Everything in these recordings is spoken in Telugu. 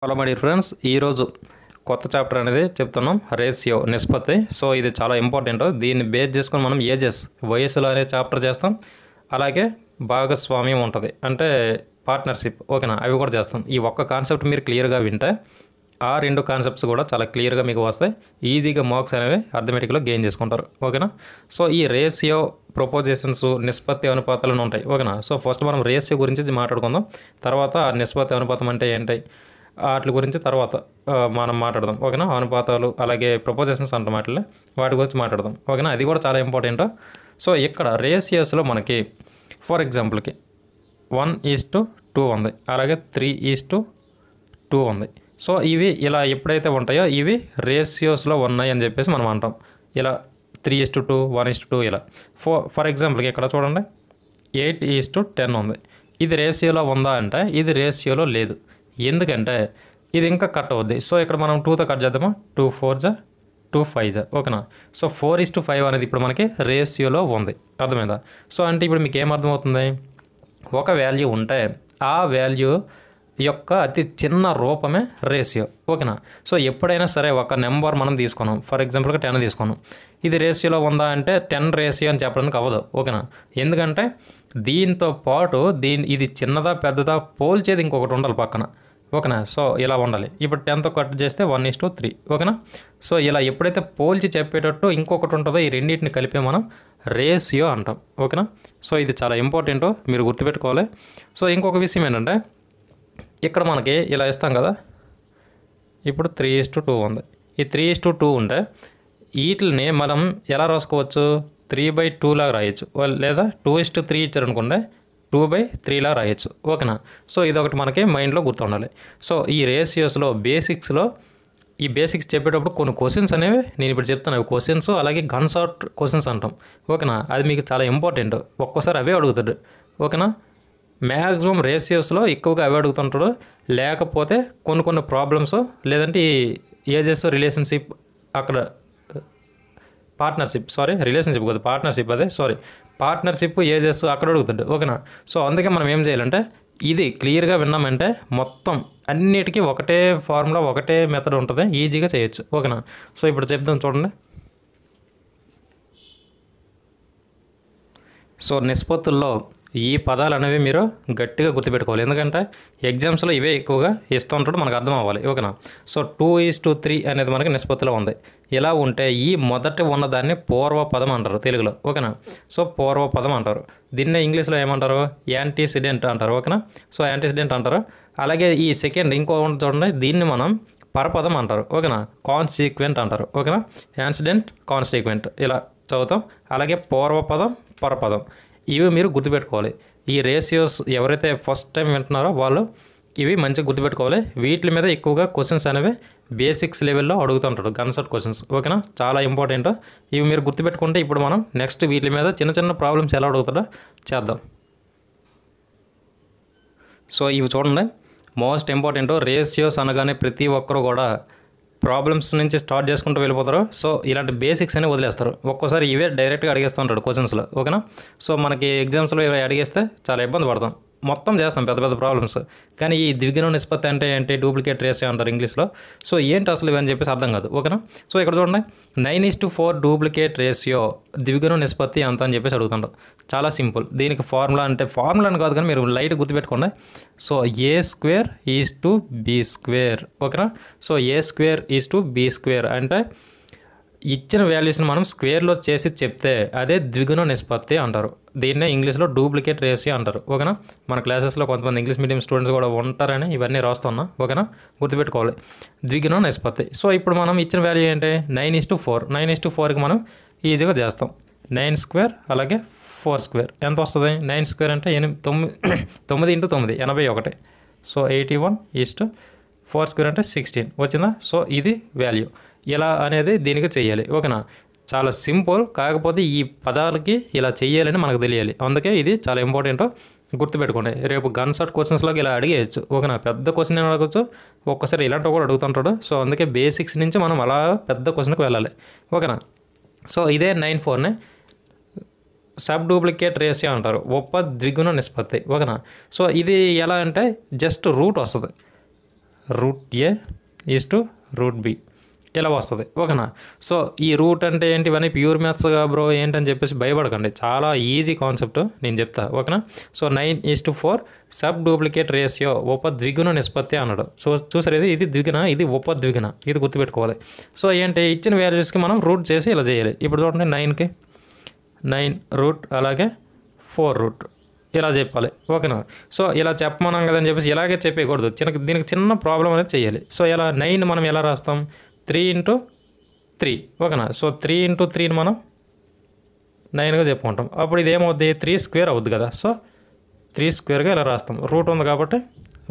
హలో మై డియర్ ఫ్రెండ్స్, ఈరోజు కొత్త చాప్టర్ అనేది చెప్తున్నాం, రేషియో నిష్పత్తి. సో ఇది చాలా ఇంపార్టెంట్. దీన్ని బేస్ చేసుకొని మనం ఏజెస్ వయసులో అనే చాప్టర్ చేస్తాం. అలాగే భాగస్వామ్యం ఉంటుంది, అంటే పార్ట్నర్షిప్, ఓకేనా, అవి కూడా చేస్తాం. ఈ ఒక్క కాన్సెప్ట్ మీరు క్లియర్గా వింటే ఆ రెండు కాన్సెప్ట్స్ కూడా చాలా క్లియర్గా మీకు వస్తాయి. ఈజీగా మార్క్స్ అనేవి అర్థమెటిక్లో గెయిన్ చేసుకుంటారు, ఓకేనా. సో ఈ రేషియో ప్రపోజిషన్స్ నిష్పత్తి అనుపాతాలను ఉంటాయి, ఓకేనా. సో ఫస్ట్ మనం రేషియో గురించి మాట్లాడుకుందాం. తర్వాత నిష్పత్తి అనుపాతం అంటే ఏంటి వాటి గురించి తర్వాత మనం మాట్లాడదాం, ఓకేనా. అనుపాతాలు అలాగే ప్రపోజిషన్స్ అంటాం, వాటి గురించి మాట్లాడదాం, ఓకేనా. అది కూడా చాలా ఇంపార్టెంట్. సో ఇక్కడ రేషియోస్లో మనకి ఫర్ ఎగ్జాంపుల్కి 1:2 ఉంది, అలాగే 3:2 ఉంది. సో ఇవి ఇలా ఎప్పుడైతే ఉంటాయో ఇవి రేషియోస్లో ఉన్నాయి అని చెప్పేసి మనం అంటాం. ఇలా 3:2 1:2 ఇలా. ఫర్ ఎగ్జాంపుల్కి ఇక్కడ చూడండి 8:10 ఉంది. ఇది రేషియోలో ఉందా అంటే ఇది రేషియోలో లేదు. ఎందుకంటే ఇది ఇంకా కట్ అవుద్ది. సో ఇక్కడ మనం 2తో కట్ చేద్దామా, 2 4 2 5, ఓకేనా. సో 4:5 అనేది ఇప్పుడు మనకి రేషియోలో ఉంది, అర్థమైందా. సో అంటే ఇప్పుడు మీకు ఏమర్థమవుతుంది, ఒక వాల్యూ ఉంటే ఆ వాల్యూ యొక్క అతి చిన్న రూపమే రేషియో, ఓకేనా. సో ఎప్పుడైనా సరే ఒక నెంబర్ మనం తీసుకున్నాం, ఫర్ ఎగ్జాంపుల్గా 10 తీసుకున్నాం. ఇది రేషియోలో ఉందా అంటే 10 రేషియో అని చెప్పడానికి అవ్వదు, ఓకేనా. ఎందుకంటే దీంతో పాటు ఇది చిన్నదా పెద్దదా పోల్చేది ఇంకొకటి ఉండాలి పక్కన, ఓకేనా. సో ఇలా ఉండాలి. ఇప్పుడు 10తో కట్ చేస్తే 1:3, ఓకేనా. సో ఇలా ఎప్పుడైతే పోల్చి చెప్పేటట్టు ఇంకొకటి ఉంటుందో ఈ రెండింటిని కలిపే మనం రేషియో అంటాం, ఓకేనా. సో ఇది చాలా ఇంపార్టెంట్, మీరు గుర్తుపెట్టుకోవాలి. సో ఇంకొక విషయం ఏంటంటే ఇక్కడ మనకి ఇలా ఇస్తాం కదా, ఇప్పుడు 3:2 ఉంది. ఈ 3:2 ఉంటే వీటిని మనం ఎలా రాసుకోవచ్చు, 3/2 లాగా రాయొచ్చు, లేదా 2:3 ఇచ్చారనుకోండి 2/3 లాగా రాయొచ్చు, ఓకేనా. సో ఇదొకటి మనకి మైండ్లో గుర్తుండాలి. సో ఈ రేషియోస్లో బేసిక్స్లో ఈ బేసిక్స్ చెప్పేటప్పుడు కొన్ని క్వశ్చన్స్ అనేవి నేను ఇప్పుడు చెప్తాను, అవి క్వశ్చన్స్ అలాగే గన్ షాట్ క్వశ్చన్స్ అంటాం, ఓకేనా. అది మీకు చాలా ఇంపార్టెంట్. ఒక్కోసారి అవే అడుగుతాడు, ఓకేనా. మ్యాక్సిమం రేషియోస్లో ఎక్కువగా అవే అడుగుతుంటాడు. లేకపోతే కొన్ని ప్రాబ్లమ్స్, లేదంటే ఈ ఏజెస్ రిలేషన్షిప్, అక్కడ రిలేషన్షిప్ కాదు పార్ట్నర్షిప్, పార్ట్నర్షిప్ ఏజెస్ అక్కడ అడుగుతాడు, ఓకేనా. సో అందుకే మనం ఏం చేయాలంటే ఇది క్లియర్గా విన్నామంటే మొత్తం అన్నిటికీ ఒకటే ఫార్ములా ఒకటే మెథడ్ ఉంటుంది, ఈజీగా చేయొచ్చు, ఓకేనా. సో ఇప్పుడు చెప్తాం చూడండి. సో నిష్పత్తుల్లో ఈ పదాలు అనేవి మీరు గట్టిగా గుర్తుపెట్టుకోవాలి, ఎందుకంటే ఎగ్జామ్స్లో ఇవే ఎక్కువగా ఇస్తూ ఉంటాడు, మనకు అర్థం అవ్వాలి, ఓకేనా. సో 2:3 అనేది మనకి నిష్పత్తిలో ఉంది. ఇలా ఉంటే ఈ మొదటి ఉన్నదాన్ని పూర్వపదం అంటారు తెలుగులో, ఓకేనా. సో పూర్వపదం అంటారు. దీన్నే ఇంగ్లీష్లో ఏమంటారు, యాంటీసిడెంట్ అంటారు, ఓకేనా. సో యాంటీసిడెంట్ అంటారు. అలాగే ఈ సెకండ్ ఇంకో చూడండి, దీన్ని మనం పరపదం అంటారు, ఓకేనా. కాన్సిక్వెంట్ అంటారు, ఓకేనా. యాన్సిడెంట్ కాన్సిక్వెంట్ ఇలా చదువుతాం. అలాగే పూర్వపదం పరపదం, ఇవి మీరు గుర్తుపెట్టుకోవాలి. ఈ రేషియోస్ ఎవరైతే ఫస్ట్ టైం వింటున్నారో వాళ్ళు ఇవి మంచిగా గుర్తుపెట్టుకోవాలి. వీటి మీద ఎక్కువగా క్వశ్చన్స్ అనేవి బేసిక్స్ లెవెల్లో అడుగుతుంటాడు, గన్షాట్ క్వశ్చన్స్, ఓకేనా. చాలా ఇంపార్టెంట్. ఇవి మీరు గుర్తుపెట్టుకుంటే ఇప్పుడు మనం నెక్స్ట్ వీటి మీద చిన్న ప్రాబ్లమ్స్ ఎలా అడుగుతాడో చేద్దాం. సో ఇవి చూడండి, మోస్ట్ ఇంపార్టెంట్. రేషియోస్ అనగానే ప్రతి ఒక్కరు కూడా ప్రాబ్లమ్స్ నుంచి స్టార్ట్ చేసుకుంటూ వెళ్ళిపోతారు. సో ఇలాంటి బేసిక్స్ అని వదిలేస్తారు. ఒక్కోసారి ఇవే డైరెక్ట్గా అడిగేస్తూ ఉంటాడు క్వశ్చన్స్లో, ఓకేనా. సో మనకి ఎగ్జామ్స్లో ఇవి అడిగేస్తే చాలా ఇబ్బంది పడతాం, మొత్తం చేస్తాం పెద్ద ప్రాబ్లమ్స్. కానీ ఈ ద్విగుణ నిష్పత్తి అంటే ఏంటి, డూప్లికేట్ రేషియో అంటారు ఇంగ్లీష్లో. సో ఏంటి అసలు ఇవని చెప్పేసి అర్థం కాదు, ఓకేనా. సో ఇక్కడ చూడండి 9:4 డూప్లికేట్ రేషియో ద్విగుణ నిష్పత్తి అంత అని చెప్పేసి అడుగుతాడు. చాలా సింపుల్. దీనికి ఫార్ములా అని కాదు, కానీ మీరు లైట్ గుర్తుపెట్టుకోండి. సో A²:B², ఓకేనా. సో A²:B² అంటే ఇచ్చిన వాల్యూస్ని మనం స్క్వేర్లో చేసి చెప్తే అదే ద్విగుణ నిష్పత్తి అంటారు. దీన్నే ఇంగ్లీష్లో డూప్లికేట్ రేషియో అంటారు, ఓకేనా. మన క్లాసెస్లో కొంతమంది ఇంగ్లీష్ మీడియం స్టూడెంట్స్ కూడా ఉంటారని ఇవన్నీ రాస్తున్నా, ఓకేనా. గుర్తుపెట్టుకోవాలి ద్విగుణ నిష్పత్తి. సో ఇప్పుడు మనం ఇచ్చిన వాల్యూ ఏంటి, 9:4. 9:4కి మనం ఈజీగా చేస్తాం. 9² అలాగే 4² ఎంత వస్తుంది, 9² అంటే 9 × 9 81. సో 81:4² అంటే 16 వచ్చిందా. సో ఇది వాల్యూ. ఇలా అనేది దీనికి చెయ్యాలి, ఓకేనా. చాలా సింపుల్, కాకపోతే ఈ పదాలకి ఇలా చెయ్యాలని మనకు తెలియాలి. అందుకే ఇది చాలా ఇంపార్టెంట్, గుర్తుపెట్టుకోండి. రేపు గన్షాట్ క్వశ్చన్స్లోకి ఇలా అడిగేయచ్చు, ఓకేనా. పెద్ద క్వశ్చన్ ఏమి అడగచ్చు, ఒక్కసారి ఇలాంటివి కూడా అడుగుతుంటాడు. సో అందుకే బేసిక్స్ నుంచి మనం అలా పెద్ద క్వశ్చన్కి వెళ్ళాలి, ఓకేనా. సో ఇదే 9/4ని సబ్ డూప్లికేట్ రేషియో అంటారు, ద్విగుణ నిష్పత్తి, ఓకేనా. సో ఇది ఎలా అంటే జస్ట్ రూట్ వస్తుంది, root A is to root B ఇలా వస్తుంది. ఓకేనా. సో ఈ రూట్ అంటే ఏంటి, ఇవన్నీ ప్యూర్ మ్యాథ్స్గా బ్రో ఏంటని చెప్పేసి భయపడకండి, చాలా ఈజీ కాన్సెప్ట్ నేను చెప్తా. ఓకేనా. సో 9:4 సబ్ డూప్లికేట్ రేషియో ఉపద్విగుణ నిష్పత్తి అన్నాడు. సో చూసారు, ఇది ద్విగుణ, ఇది ఉపద్విగుణ, ఇది గుర్తుపెట్టుకోవాలి. సో ఏంటి, ఇచ్చిన వాల్యూస్కి మనం రూట్ చేసి ఇలా చేయాలి. ఇప్పుడు చూడండి, 9కి 9 రూట్, అలాగే 4 రూట్ ఇలా చెప్పాలి. ఓకేనా. సో ఇలా చెప్పమన్నాం కదని చెప్పేసి ఇలాగే చెప్పేయకూడదు, దీనికి చిన్న ప్రాబ్లం అనేది చేయాలి. సో ఇలా 9 మనం ఎలా రాస్తాం, 3 × 3. ఓకేనా. సో 3 × 3ని మనం 9గా చెప్పుకుంటాం. అప్పుడు ఇది ఏమవుద్ది, 3² అవుద్ది కదా. సో 3² ఇలా రాస్తాం, రూట్ ఉంది కాబట్టి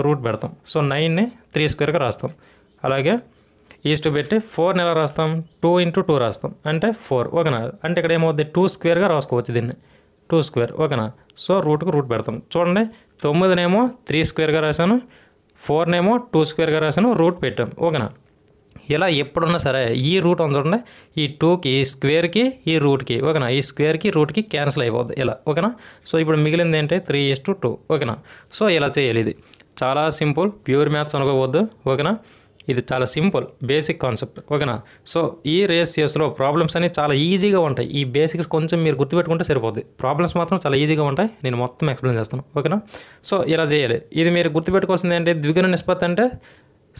రూట్ పెడతాం. సో 9ని 3² రాస్తాం. అలాగే ఈస్ట్ పెట్టి 4ని ఎలా రాస్తాం, 2 × 2 రాస్తాం, అంటే 4. ఓకేనా. అంటే ఇక్కడ ఏమవుద్ది, 2² రాసుకోవచ్చు దీన్ని, 2². ఓకేనా. సో రూట్కి రూట్ పెడతాం. చూడండి, 9నేమో 3² రాశాను, 4నేమో 2² రాశాను, రూట్ పెట్టాం. ఓకేనా. ఇలా ఎప్పుడున్నా సరే ఈ రూట్ ఉంది చూడండి, ఈ 2కి స్క్వేర్కి ఈ రూట్కి, ఓకేనా, ఈ స్క్వేర్కి రూట్కి క్యాన్సిల్ అయిపోద్ది ఇలా. ఓకేనా. సో ఇప్పుడు మిగిలింది ఏంటి, 3:2. ఓకేనా. సో ఇలా చేయాలి. ఇది చాలా సింపుల్, ప్యూర్ మ్యాథ్స్ అనుకోవద్దు. ఓకేనా. ఇది చాలా సింపుల్ బేసిక్ కాన్సెప్ట్. ఓకేనా. సో ఈ రేషియోస్లో ప్రాబ్లమ్స్ అనేవి చాలా ఈజీగా ఉంటాయి. ఈ బేసిక్స్ కొంచెం మీరు గుర్తుపెట్టుకుంటే సరిపోద్ది, ప్రాబ్లమ్స్ మాత్రం చాలా ఈజీగా ఉంటాయి. నేను మొత్తం ఎక్స్ప్లెయిన్ చేస్తాను. ఓకేనా. సో ఇలా చేయాలి. ఇది మీరు గుర్తుపెట్టుకోవాల్సింది ఏంటి, ద్విగుణ నిష్పత్తి అంటే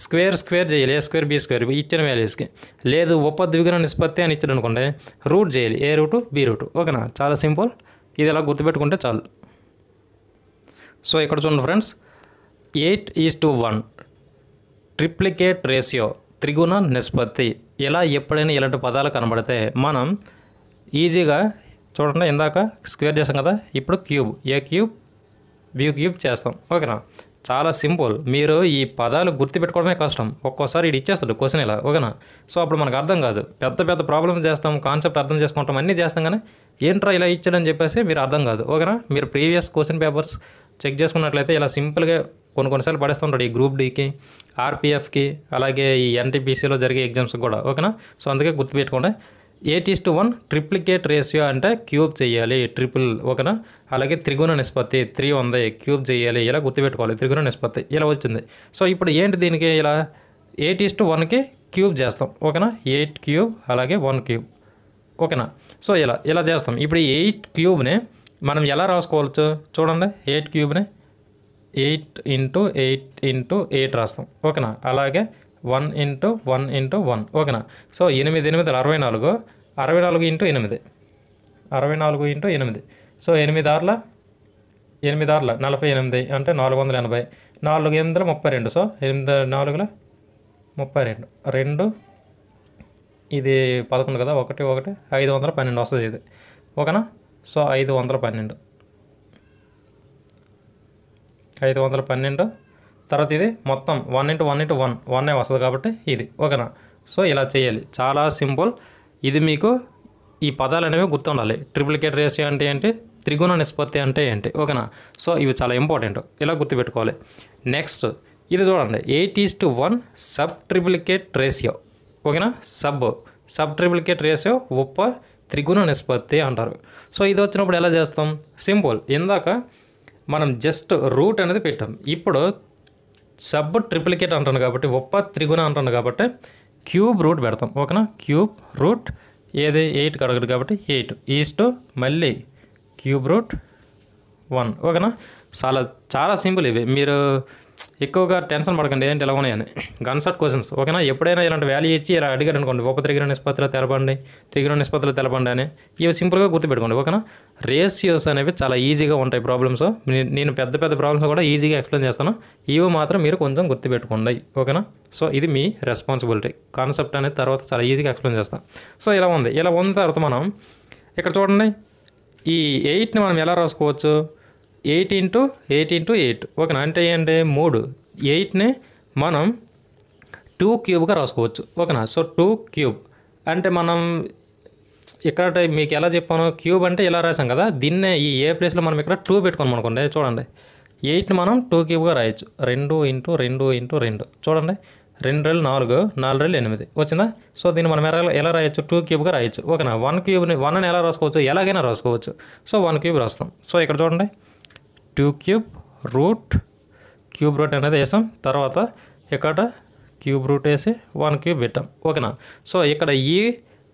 స్క్వేర్ చేయాలి, A² B² ఇచ్చిన వాల్యూస్కి. లేదు ఉపద్విగుణ నిష్పత్తి అని ఇచ్చాడు అనుకోండి, రూట్ చేయాలి, A రూటు B రూటు. ఓకేనా. చాలా సింపుల్, ఇది ఇలా గుర్తుపెట్టుకుంటే చాలు. సో ఇక్కడ చూడండి ఫ్రెండ్స్, 8:1 ట్రిప్లికేట్ రేషియో త్రిగుణ నిష్పత్తి. ఇలా ఎప్పుడైనా ఇలాంటి పదాలు కనబడితే మనం ఈజీగా చూడండి, ఇందాక స్క్వేర్ చేస్తాం కదా, ఇప్పుడు క్యూబ్, A³ B³ చేస్తాం. ఓకేనా. చాలా సింపుల్, మీరు ఈ పదాలు గుర్తుపెట్టుకోవడమే కష్టం. ఒక్కోసారి ఇది ఇచ్చేస్తాడు క్వశ్చన్ ఇలా. ఓకేనా. సో అప్పుడు మనకు అర్థం కాదు, పెద్ద ప్రాబ్లమ్స్ చేస్తాం, కాన్సెప్ట్ అర్థం చేసుకుంటాం, అన్నీ చేస్తాం, కానీ ఏంట్రా ఇలా ఇచ్చాడని చెప్పేసి మీరు అర్థం కాదు. ఓకేనా. మీరు ప్రీవియస్ క్వశ్చన్ పేపర్స్ చెక్ చేసుకున్నట్లయితే ఇలా సింపుల్గా కొన్నిసార్లు పడేస్తుంటాడు, ఈ గ్రూప్ డికి, ఆర్పిఎఫ్కి, అలాగే ఈ ఎన్టీపీసీలో జరిగే ఎగ్జామ్స్కి కూడా. ఓకేనా. సో అందుకే గుర్తుపెట్టుకోండి, 8:1 ట్రిప్లికేట్ రేషియో అంటే క్యూబ్ చేయాలి, ట్రిపుల్. ఓకేనా. అలాగే త్రిగుణ నిష్పత్తి 3 ఉంది, క్యూబ్ చేయాలి, ఇలా గుర్తుపెట్టుకోవాలి. త్రిగుణ నిష్పత్తి ఇలా వచ్చింది. సో ఇప్పుడు ఏంటి, దీనికి ఇలా 8:1కి క్యూబ్ చేస్తాం. ఓకేనా. 8³ అలాగే 1³. ఓకేనా. సో ఇలా చేస్తాం. ఇప్పుడు ఈ 8³ మనం ఎలా రాసుకోవచ్చు చూడండి, 8³ 8 × 8 × 8 రాస్తాం. ఓకేనా. అలాగే 1 × 1 × 1. ఓకేనా. సో 8 × 64, 64 × 8, 64 × 8. సో 8 6 48 అంటే 480, 4 8 32. సో 8 4 32, 2 ఇది 11 కదా, 1 1 512 వస్తుంది ఇది. ఓకేనా. సో 512 తర్వాత ఇది మొత్తం 1 × 1 × 1, 1 వస్తుంది కాబట్టి ఇది. ఓకేనా. సో ఇలా చేయాలి, చాలా సింపుల్. ఇది మీకు ఈ పదాలు అనేవి గుర్తుండాలి. ట్రిప్లికేట్ రేషియో అంటే ఏంటి, త్రిగుణ నిష్పత్తి అంటే ఏంటి. ఓకేనా. సో ఇవి చాలా ఇంపార్టెంట్, ఇలా గుర్తుపెట్టుకోవాలి. నెక్స్ట్ ఇది చూడండి, 8:1 సబ్ ట్రిప్లికేట్ రేషియో. ఓకేనా. సబ్ ట్రిప్లికేట్ రేషియో త్రిగుణ నిష్పత్తి అంటారు. సో ఇది వచ్చినప్పుడు ఎలా చేస్తాం, సింపుల్. ఇందాక మనం జస్ట్ రూట్ అనేది పెట్టాం, ఇప్పుడు సబ్ ట్రిప్లికేట్ అంటాను కాబట్టి త్రిగుణ అంటాను కాబట్టి క్యూబ్ రూట్ పెడతాం. ఓకేనా. క్యూబ్ రూట్ ఏది 8కి అడగదు కాబట్టి 8 ఈస్ట్ మళ్ళీ క్యూబ్ రూట్ 1. ఓకేనా. చాలా సింపుల్ ఇవి, మీరు ఎక్కువగా టెన్షన్ పడకండి ఏంటి ఎలా ఉన్నాయని, కాన్సెప్ట్ క్వశ్చన్స్. ఓకేనా. ఎప్పుడైనా ఇలాంటి వాల్యూ ఇచ్చి ఇలా అడిగారు అనుకోండి, త్రిగుణ నిష్పత్తిలో తెలపండి, త్రిగుణ నిష్పత్తిలో తెలపండి అని, ఇవి సింపుల్గా గుర్తుపెట్టుకోండి. ఓకేనా. రేషియోస్ అనేవి చాలా ఈజీగా ఉంటాయి ప్రాబ్లమ్స్. నేను పెద్ద ప్రాబ్లమ్స్ కూడా ఈజీగా ఎక్స్ప్లెయిన్ చేస్తాను, ఇవి మాత్రం మీరు కొంచెం గుర్తుపెట్టుకోండి. ఓకేనా. సో ఇది మీ రెస్పాన్సిబిలిటీ. కాన్సెప్ట్ అనేది తర్వాత చాలా ఈజీగా ఎక్స్ప్లెయిన్ చేస్తాను. సో ఇలా ఉన్న తర్వాత మనం ఇక్కడ చూడండి, ఈ 8ని మనం ఎలా రాసుకోవచ్చు, 8 × 8 × 8. ఓకేనా. అంటే ఏంటి, 3. 8ని మనం 2³ రాసుకోవచ్చు. ఓకేనా. సో 2³ అంటే మనం ఇక్కడ మీకు ఎలా చెప్పాను, క్యూబ్ అంటే ఇలా రాసాం కదా, దీన్నే ఈ ఏ ప్లేస్లో మనం ఇక్కడ 2 పెట్టుకున్నాం అనుకోండి, చూడండి 8ని మనం 2³ రాయొచ్చు. 2 × 2 × 2. చూడండి, 2 4, 4 8 వచ్చిందా. సో దీన్ని మనం ఎలా రాయొచ్చు, 2³ రాయొచ్చు. ఓకేనా. 1³ 1 అని ఎలా రాసుకోవచ్చు, ఎలాగైనా రాసుకోవచ్చు. సో 1³ రాస్తాం. సో ఇక్కడ చూడండి, 2³ రూట్ క్యూబ్ రూట్ అనేది వేసాం. తర్వాత ఇక్కడ క్యూబ్ రూట్ వేసి 1 క్యూబ్ పెట్టాం. ఓకేనా. సో ఇక్కడ ఈ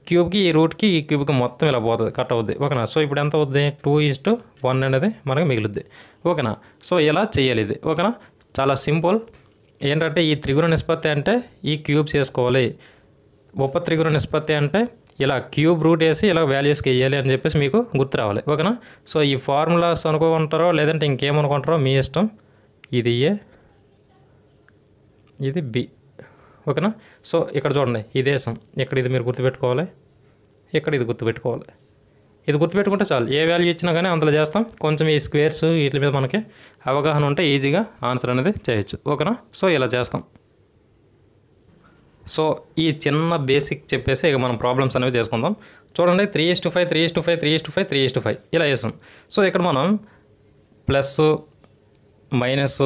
క్యూబ్కి ఈ రూట్కి ఈ క్యూబ్కి మొత్తం ఇలా పోతుంది, కట్ అవుద్ది. ఓకేనా. సో ఇప్పుడు ఎంత అవుద్ది, 2:1 అనేది మనకి మిగులుద్ది. ఓకేనా. సో ఇలా చేయాలి ఇది. ఓకేనా. చాలా సింపుల్. ఏంటంటే ఈ త్రిగుణ నిష్పత్తి అంటే ఈ క్యూబ్స్ వేసుకోవాలి, ఉప త్రిగుణ నిష్పత్తి అంటే ఇలా క్యూబ్ రూట్ వేసి ఇలా వాల్యూస్కి వేయాలి అని చెప్పేసి మీకు గుర్తు రావాలి. ఓకేనా. సో ఈ ఫార్ములాస్ అనుకుంటారో లేదంటే ఇంకేమనుకుంటారో మీ ఇష్టం. ఇది ఏ, ఇది బి. ఓకేనా. సో ఇక్కడ చూడండి, ఇది వేసాం, ఇక్కడ ఇది మీరు గుర్తుపెట్టుకోవాలి, ఇక్కడ ఇది గుర్తుపెట్టుకోవాలి. ఇది గుర్తుపెట్టుకుంటే చాలు, ఏ వాల్యూ ఇచ్చినా కానీ అందులో చేస్తాం. కొంచెం ఈ స్క్వేర్స్ వీటి మీద మనకి అవగాహన ఉంటే ఈజీగా ఆన్సర్ అనేది చేయొచ్చు. ఓకేనా. సో ఇలా చేస్తాం. సో ఈ చిన్న బేసిక్ చెప్పేసి ఇక మనం ప్రాబ్లమ్స్ అనేవి చేసుకుందాం. చూడండి, 3:5 3:5 3:5 3:5 ఇలా వేసాం. సో ఇక్కడ మనం ప్లస్ మైనస్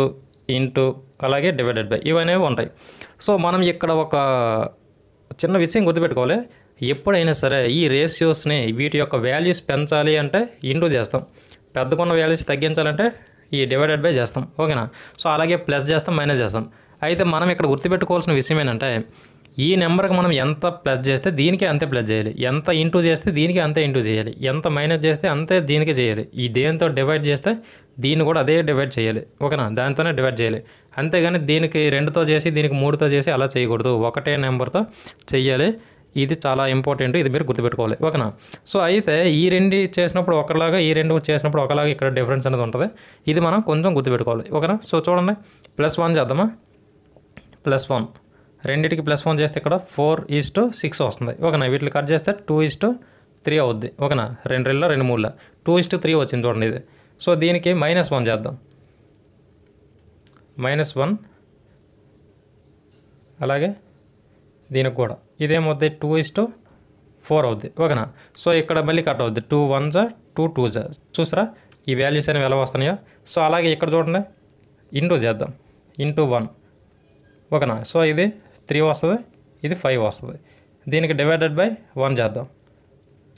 ఇంటూ అలాగే డివైడెడ్ బై ఇవనేవి ఉంటాయి. సో మనం ఇక్కడ ఒక చిన్న విషయం గుర్తుపెట్టుకోవాలి. ఎప్పుడైనా సరే ఈ రేషియోస్ని వీటి యొక్క వాల్యూస్ పెంచాలి అంటే ఇంటూ చేస్తాం, పెద్దకున్న వాల్యూస్ తగ్గించాలంటే ఈ డివైడెడ్ బై చేస్తాం. ఓకేనా. సో అలాగే ప్లస్ చేస్తాం, మైనస్ చేస్తాం. అయితే మనం ఇక్కడ గుర్తుపెట్టుకోవాల్సిన విషయం ఏంటంటే ఈ నెంబర్కి మనం ఎంత ప్లస్ చేస్తే దీనికి అంతే ప్లస్ చేయాలి, ఎంత ఇంటూ చేస్తే దీనికి అంతే ఇంటూ చేయాలి, ఎంత మైనస్ చేస్తే అంతే దీనికి చేయాలి. ఈ దేంతో డివైడ్ చేస్తే దీన్ని కూడా అదే డివైడ్ చేయాలి. ఓకేనా. దాంతోనే డివైడ్ చేయాలి. అంతేగాని దీనికి 2తో చేసి దీనికి 3తో చేసి అలా చేయకూడదు, ఒకటే నెంబర్తో చెయ్యాలి. ఇది చాలా ఇంపార్టెంట్, ఇది మీరు గుర్తుపెట్టుకోవాలి. ఓకేనా. సో అయితే ఈ రెండు చేసినప్పుడు ఒకలాగా, ఈ రెండు చేసినప్పుడు ఒకలాగా ఇక్కడ డిఫరెన్స్ అనేది ఉంటుంది. ఇది మనం కొంచెం గుర్తుపెట్టుకోవాలి. ఓకేనా. సో చూడండి, +1 చేద్దామా, +1 రెండింటికి +1 చేస్తే ఇక్కడ 4:6 వస్తుంది. ఓకేనా. వీటిని కట్ చేస్తే 2:3 అవుద్ది. ఓకేనా. 2 2 2 3 2:3 వచ్చింది చూడండి ఇది. సో దీనికి -1 చేద్దాం, -1 అలాగే దీనికి కూడా ఇదేమవుద్ది 2:4 అవుద్ది. ఓకేనా. సో ఇక్కడ మళ్ళీ కట్ అవుద్ది, 2 1s 2 2s. చూసారా ఈ వాల్యూస్ అనేవి ఎలా వస్తున్నాయో. సో అలాగే ఇక్కడ చూడండి, ఇంటూ చేద్దాం, ఇంటూ 1. ఓకేనా. సో ఇది 3 వస్తుంది, ఇది 5 వస్తుంది. దీనికి డివైడెడ్ బై 1 చేద్దాం.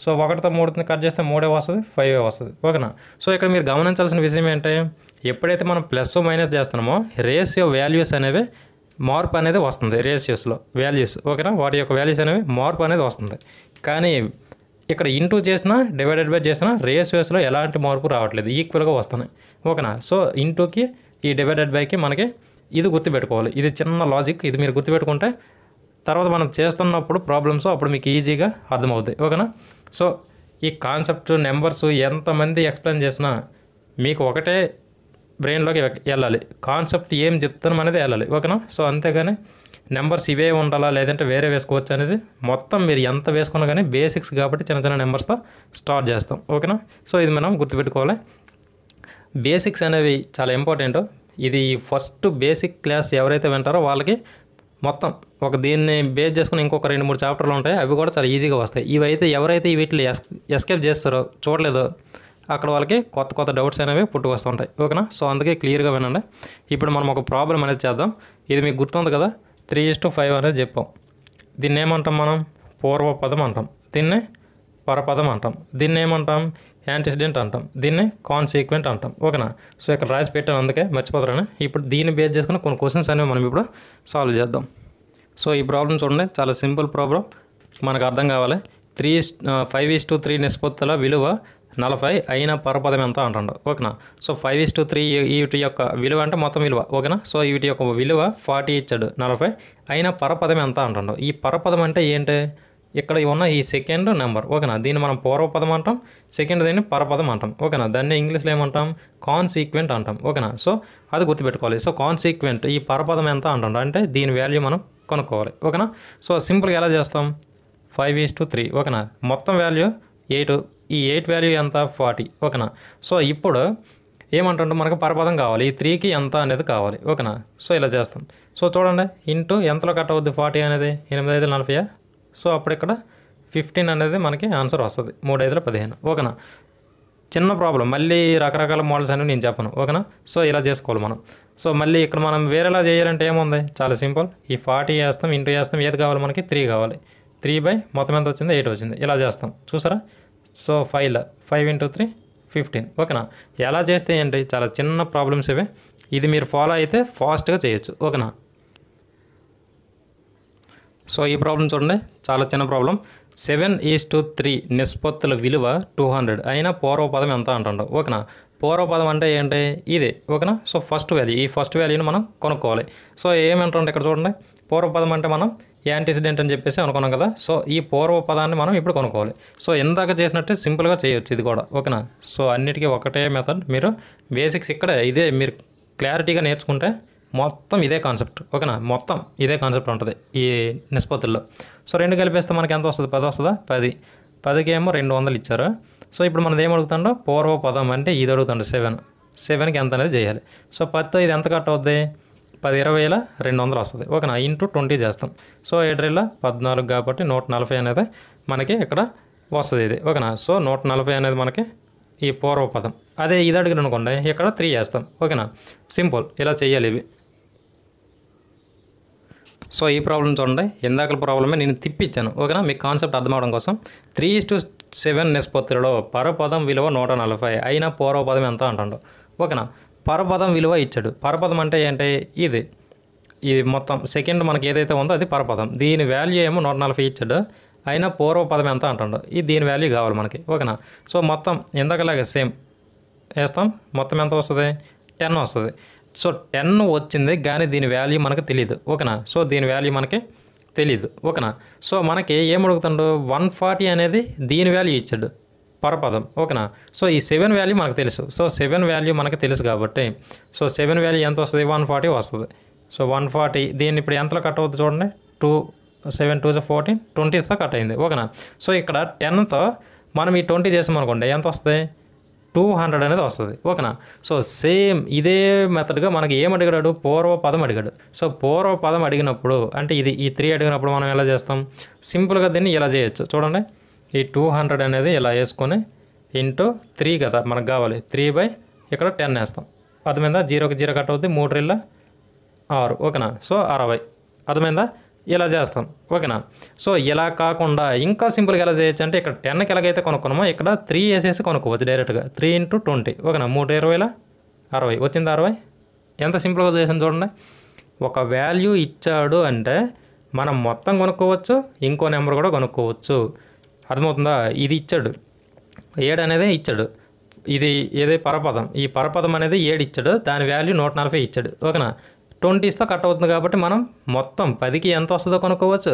సో 1తో 3ని కట్ చేస్తే 3 వస్తుంది, 5 వస్తుంది. ఓకేనా. సో ఇక్కడ మీరు గమనించాల్సిన విషయం ఏంటంటే ఎప్పుడైతే మనం ప్లస్ మైనస్ చేస్తున్నామో రేషియో వాల్యూస్ అనేవి మార్పు అనేది వస్తుంది, రేషియోస్లో వాల్యూస్. ఓకేనా. వాటి యొక్క వాల్యూస్ అనేవి మార్పు అనేది వస్తుంది. కానీ ఇక్కడ ఇంటూ చేసినా డివైడెడ్ బై చేసినా రేషియోస్లో ఎలాంటి మార్పు రావట్లేదు, ఈక్వల్గా వస్తున్నాయి. ఓకేనా. సో ఇంటూకి ఈ డివైడెడ్ బైకి మనకి ఇది గుర్తుపెట్టుకోవాలి. ఇది చిన్న లాజిక్, ఇది మీరు గుర్తుపెట్టుకుంటే తర్వాత మనం చేస్తున్నప్పుడు ప్రాబ్లమ్స్ అప్పుడు మీకు ఈజీగా అర్థమవుతాయి. ఓకేనా. సో ఈ కాన్సెప్ట్ నెంబర్స్ ఎంతమంది ఎక్స్ప్లెయిన్ చేసినా మీకు ఒకటే బ్రెయిన్లోకి వెళ్ళాలి, కాన్సెప్ట్ ఏం చెప్తున్నాం అనేది వెళ్ళాలి. ఓకేనా. సో అంతేగాని నెంబర్స్ ఇవే ఉండాలా లేదంటే వేరే వేసుకోవచ్చు అనేది మొత్తం మీరు ఎంత వేసుకున్నా కానీ బేసిక్స్ కాబట్టి చిన్న చిన్న నెంబర్స్తో స్టార్ట్ చేస్తాం. ఓకేనా. సో ఇది మనం గుర్తుపెట్టుకోవాలి. బేసిక్స్ అనేవి చాలా ఇంపార్టెంట్. ఇది ఫస్ట్ బేసిక్ క్లాస్ ఎవరైతే వింటారో వాళ్ళకి మొత్తం ఒక దీన్ని బేస్ చేసుకుని ఇంకొక 2-3 చాప్టర్లు ఉంటాయి, అవి కూడా చాలా ఈజీగా వస్తాయి. ఇవైతే ఎవరైతే వీటిని ఎస్కేప్ చేస్తారో చూడలేదో అక్కడ వాళ్ళకి కొత్త కొత్త డౌట్స్ అనేవి పుట్టుకొస్తుంటాయి. ఓకేనా. సో అందుకే క్లియర్గా వినండి. ఇప్పుడు మనం ఒక ప్రాబ్లం అనేది చేద్దాం. ఇది మీకు గుర్తుంది కదా, 3:5 అనేది చెప్పాం. దీన్ని ఏమంటాం మనం, పూర్వపదం అంటాం, దీన్ని పరపదం అంటాం, దీన్ని ఏమంటాం, యాంటిసిడెంట్ అంటాం, దీన్ని కాన్సీక్వెంట్ అంటాం. ఓకేనా. సో ఇక్కడ రాసి పెట్టాను, అందుకే మర్చిపోతారని. ఇప్పుడు దీన్ని బేస్ చేసుకుని కొన్ని క్వశ్చన్స్ అనేవి మనం ఇప్పుడు సాల్వ్ చేద్దాం. సో ఈ ప్రాబ్లం చూడండి, చాలా సింపుల్ ప్రాబ్లం, మనకు అర్థం కావాలి. 5:3 నిష్పత్తుల విలువ 40 అయిన పరపదం ఎంత అంటాడు. ఓకేనా. సో 5:3 వీటి యొక్క విలువ అంటే మొత్తం విలువ. ఓకేనా. సో వీటి యొక్క విలువ 40 ఇచ్చాడు, 40 అయిన పరపదం ఎంత అంటాడు. ఈ పరపదం అంటే ఏంటి, ఇక్కడ ఉన్న ఈ సెకండ్ నెంబర్. ఓకేనా. దీన్ని మనం పూర్వపదం అంటాం, సెకండ్ దీన్ని పరపదం అంటాం. ఓకేనా. దాన్ని ఇంగ్లీష్లో ఏమంటాం, కాన్సీక్వెంట్ అంటాం. ఓకేనా. సో అది గుర్తుపెట్టుకోవాలి. సో కాన్సీక్వెంట్ ఈ పరపదం ఎంత అంటాడు అంటే దీని వాల్యూ మనం కనుక్కోవాలి. ఓకేనా. సో సింపుల్గా ఎలా చేస్తాం, 5:3. ఓకేనా. మొత్తం వాల్యూ 8, ఈ 8 వాల్యూ ఎంత, 40. ఓకేనా. సో ఇప్పుడు ఏమంటుంటే మనకు పరపదం కావాలి, ఈ 3కి ఎంత అనేది కావాలి. ఓకేనా. సో ఇలా చేస్తాం. సో చూడండి, ఇంటూ ఎంతలో కట్ అవుద్ది 40 అనేది, 8 5 40. సో అప్పుడు ఇక్కడ 15 అనేది మనకి ఆన్సర్ వస్తుంది, 3 5 15. ఓకేనా. చిన్న ప్రాబ్లం, మళ్ళీ రకరకాల మోడల్స్ అనేవి నేను చెప్పను. ఓకేనా. సో ఇలా చేసుకోవాలి మనం. సో మళ్ళీ ఇక్కడ మనం వేరేలా చేయాలంటే ఏముంది, చాలా సింపుల్. ఈ 40 చేస్తాం, ఇంటూ చేస్తాం, ఏది కావాలి మనకి, 3 కావాలి. 3 మొత్తం ఎంత వచ్చింది, 8 వచ్చింది. ఇలా చేస్తాం, చూసారా. సో 5 × 3 15. ఓకేనా. ఎలా చేస్తే ఏంటి, చాలా చిన్న ప్రాబ్లమ్స్ ఇవి. ఇది మీరు ఫాలో అయితే ఫాస్ట్గా చేయొచ్చు. ఓకేనా. సో ఈ ప్రాబ్లం చూడండి, చాలా చిన్న ప్రాబ్లం. 7:3 నిష్పత్తుల విలువ 200 అయినా పూర్వపదం ఎంత అంటాడు. ఓకేనా, పూర్వపదం అంటే ఏంటి, ఇది. ఓకేనా, సో ఫస్ట్ వాల్యూ, ఈ ఫస్ట్ వాల్యూని మనం కొనుక్కోవాలి. సో ఏమంటుండే ఇక్కడ చూడండి, పూర్వపదం అంటే మనం యాంటిసిడెంట్ అని చెప్పేసి అనుకున్నాం కదా. సో ఈ పూర్వపదాన్ని మనం ఇప్పుడు కొనుక్కోవాలి. సో ఇందాక చేసినట్టే సింపుల్గా చేయొచ్చు ఇది కూడా. ఓకేనా, సో అన్నిటికీ ఒకటే మెథడ్. మీరు బేసిక్స్ ఇక్కడ ఇదే మీరు క్లారిటీగా నేర్చుకుంటే మొత్తం ఇదే కాన్సెప్ట్. ఓకేనా, మొత్తం ఇదే కాన్సెప్ట్ ఉంటుంది ఈ నిష్పత్తుల్లో. సో 2 కలిపేస్తే మనకి ఎంత వస్తుంది, 10 వస్తుందా, 10కి ఏమో 200 ఇచ్చారు. సో ఇప్పుడు మనది ఏం అడుగుతుండో, పూర్వపదం అంటే ఇది అడుగుతుండే 7కి ఎంత అనేది చేయాలి. సో 10తో ఇది ఎంత కట్ అవుద్ది, 10 20 200 వస్తుంది. ఓకేనా, ఇంటూ 20 చేస్తాం. సో 7 14 కాబట్టి 140 అనేది మనకి ఇక్కడ వస్తుంది ఇది. ఓకేనా, సో 140 అనేది మనకి ఈ పూర్వపదం. అదే ఇది అడిగిన అనుకోండి, ఇక్కడ 3 చేస్తాం. ఓకేనా, సింపుల్, ఇలా చేయాలి ఇవి. సో ఈ ప్రాబ్లం చూడండి, ఇందాకల ప్రాబ్లమే నేను తిప్పిచ్చాను. ఓకేనా, మీకు కాన్సెప్ట్ అర్థం అవడం కోసం. 3:7 నిష్పత్తులలో పరపదం విలువ 140 అయినా పూర్వపదం ఎంత అంటాడు. ఓకేనా, పరపదం విలువ ఇచ్చాడు. పరపదం అంటే ఏంటి, ఇది మొత్తం సెకండ్ మనకి ఏదైతే ఉందో అది పరపదం. దీని వాల్యూ ఏమో 140 ఇచ్చాడు, అయినా పూర్వపదం ఎంత అంటాడు. ఇది దీని వాల్యూ కావాలి మనకి. ఓకేనా, సో మొత్తం ఇందాకలాగే సేమ్ వేస్తాం. మొత్తం ఎంత వస్తుంది, 10 వస్తుంది. సో 10 వచ్చింది, కానీ దీని వాల్యూ మనకు తెలియదు. ఓకేనా, సో దీని వాల్యూ మనకి తెలియదు. ఓకేనా, సో మనకి ఏం అడుగుతాడు, 140 అనేది దీని వాల్యూ ఇచ్చాడు పరపదం. ఓకేనా, సో ఈ 7 వాల్యూ మనకు తెలుసు. సో 7 వాల్యూ మనకు తెలుసు కాబట్టి సో 7 వాల్యూ ఎంత వస్తుంది, 140 వస్తుంది. సో 140 దీన్ని ఇప్పుడు ఎంతలో కట్ అవుతుంది చూడండి, 7 2 14 20తో కట్ అయింది. ఓకేనా, సో ఇక్కడ 10తో మనం ఈ 20 చేసాం అనుకోండి, ఎంత వస్తుంది, 200 అనేది వస్తుంది. ఓకేనా, సో సేమ్ ఇదే మెథడ్గా మనకి ఏం అడిగాడు, పూర్వపదం అడిగాడు. సో పూర్వపదం అడిగినప్పుడు అంటే ఈ 3 అడిగినప్పుడు మనం ఎలా చేస్తాం, సింపుల్గా దీన్ని ఇలా చేయొచ్చు. చూడండి, ఈ 200 అనేది ఇలా వేసుకొని ఇంటూ 3 కదా మనకు కావాలి, 3 ఇక్కడ 10 వేస్తాం. అర్థమైందా, 0కి 0 కట్ అవుతుంది, 3 6. ఓకేనా, సో 60. అర్థమైందా, ఇలా చేస్తాం. ఓకేనా, సో ఇలా కాకుండా ఇంకా సింపుల్గా ఎలా చేయొచ్చు అంటే, ఇక్కడ 10కి ఎలాగైతే కొనుక్కున్నామో ఇక్కడ 3 వేసేసి కొనుక్కోవచ్చు డైరెక్ట్గా. 3 × 20. ఓకేనా, 3 20 60 వచ్చింది. 60 ఎంత సింపుల్గా చేసాను చూడండి. ఒక వాల్యూ ఇచ్చాడు అంటే మనం మొత్తం కొనుక్కోవచ్చు, ఇంకో నెంబర్ కూడా కొనుక్కోవచ్చు. అర్థమవుతుందా, ఇది ఇచ్చాడు 7 అనేది ఇచ్చాడు, ఇది ఏదే పరపదం, ఈ పరపదం అనేది 7 ఇచ్చాడు, దాని వాల్యూ 140 ఇచ్చాడు. ఓకేనా, 20తో కట్ అవుతుంది కాబట్టి మనం మొత్తం 10కి ఎంత వస్తుందో కొనుక్కోవచ్చు,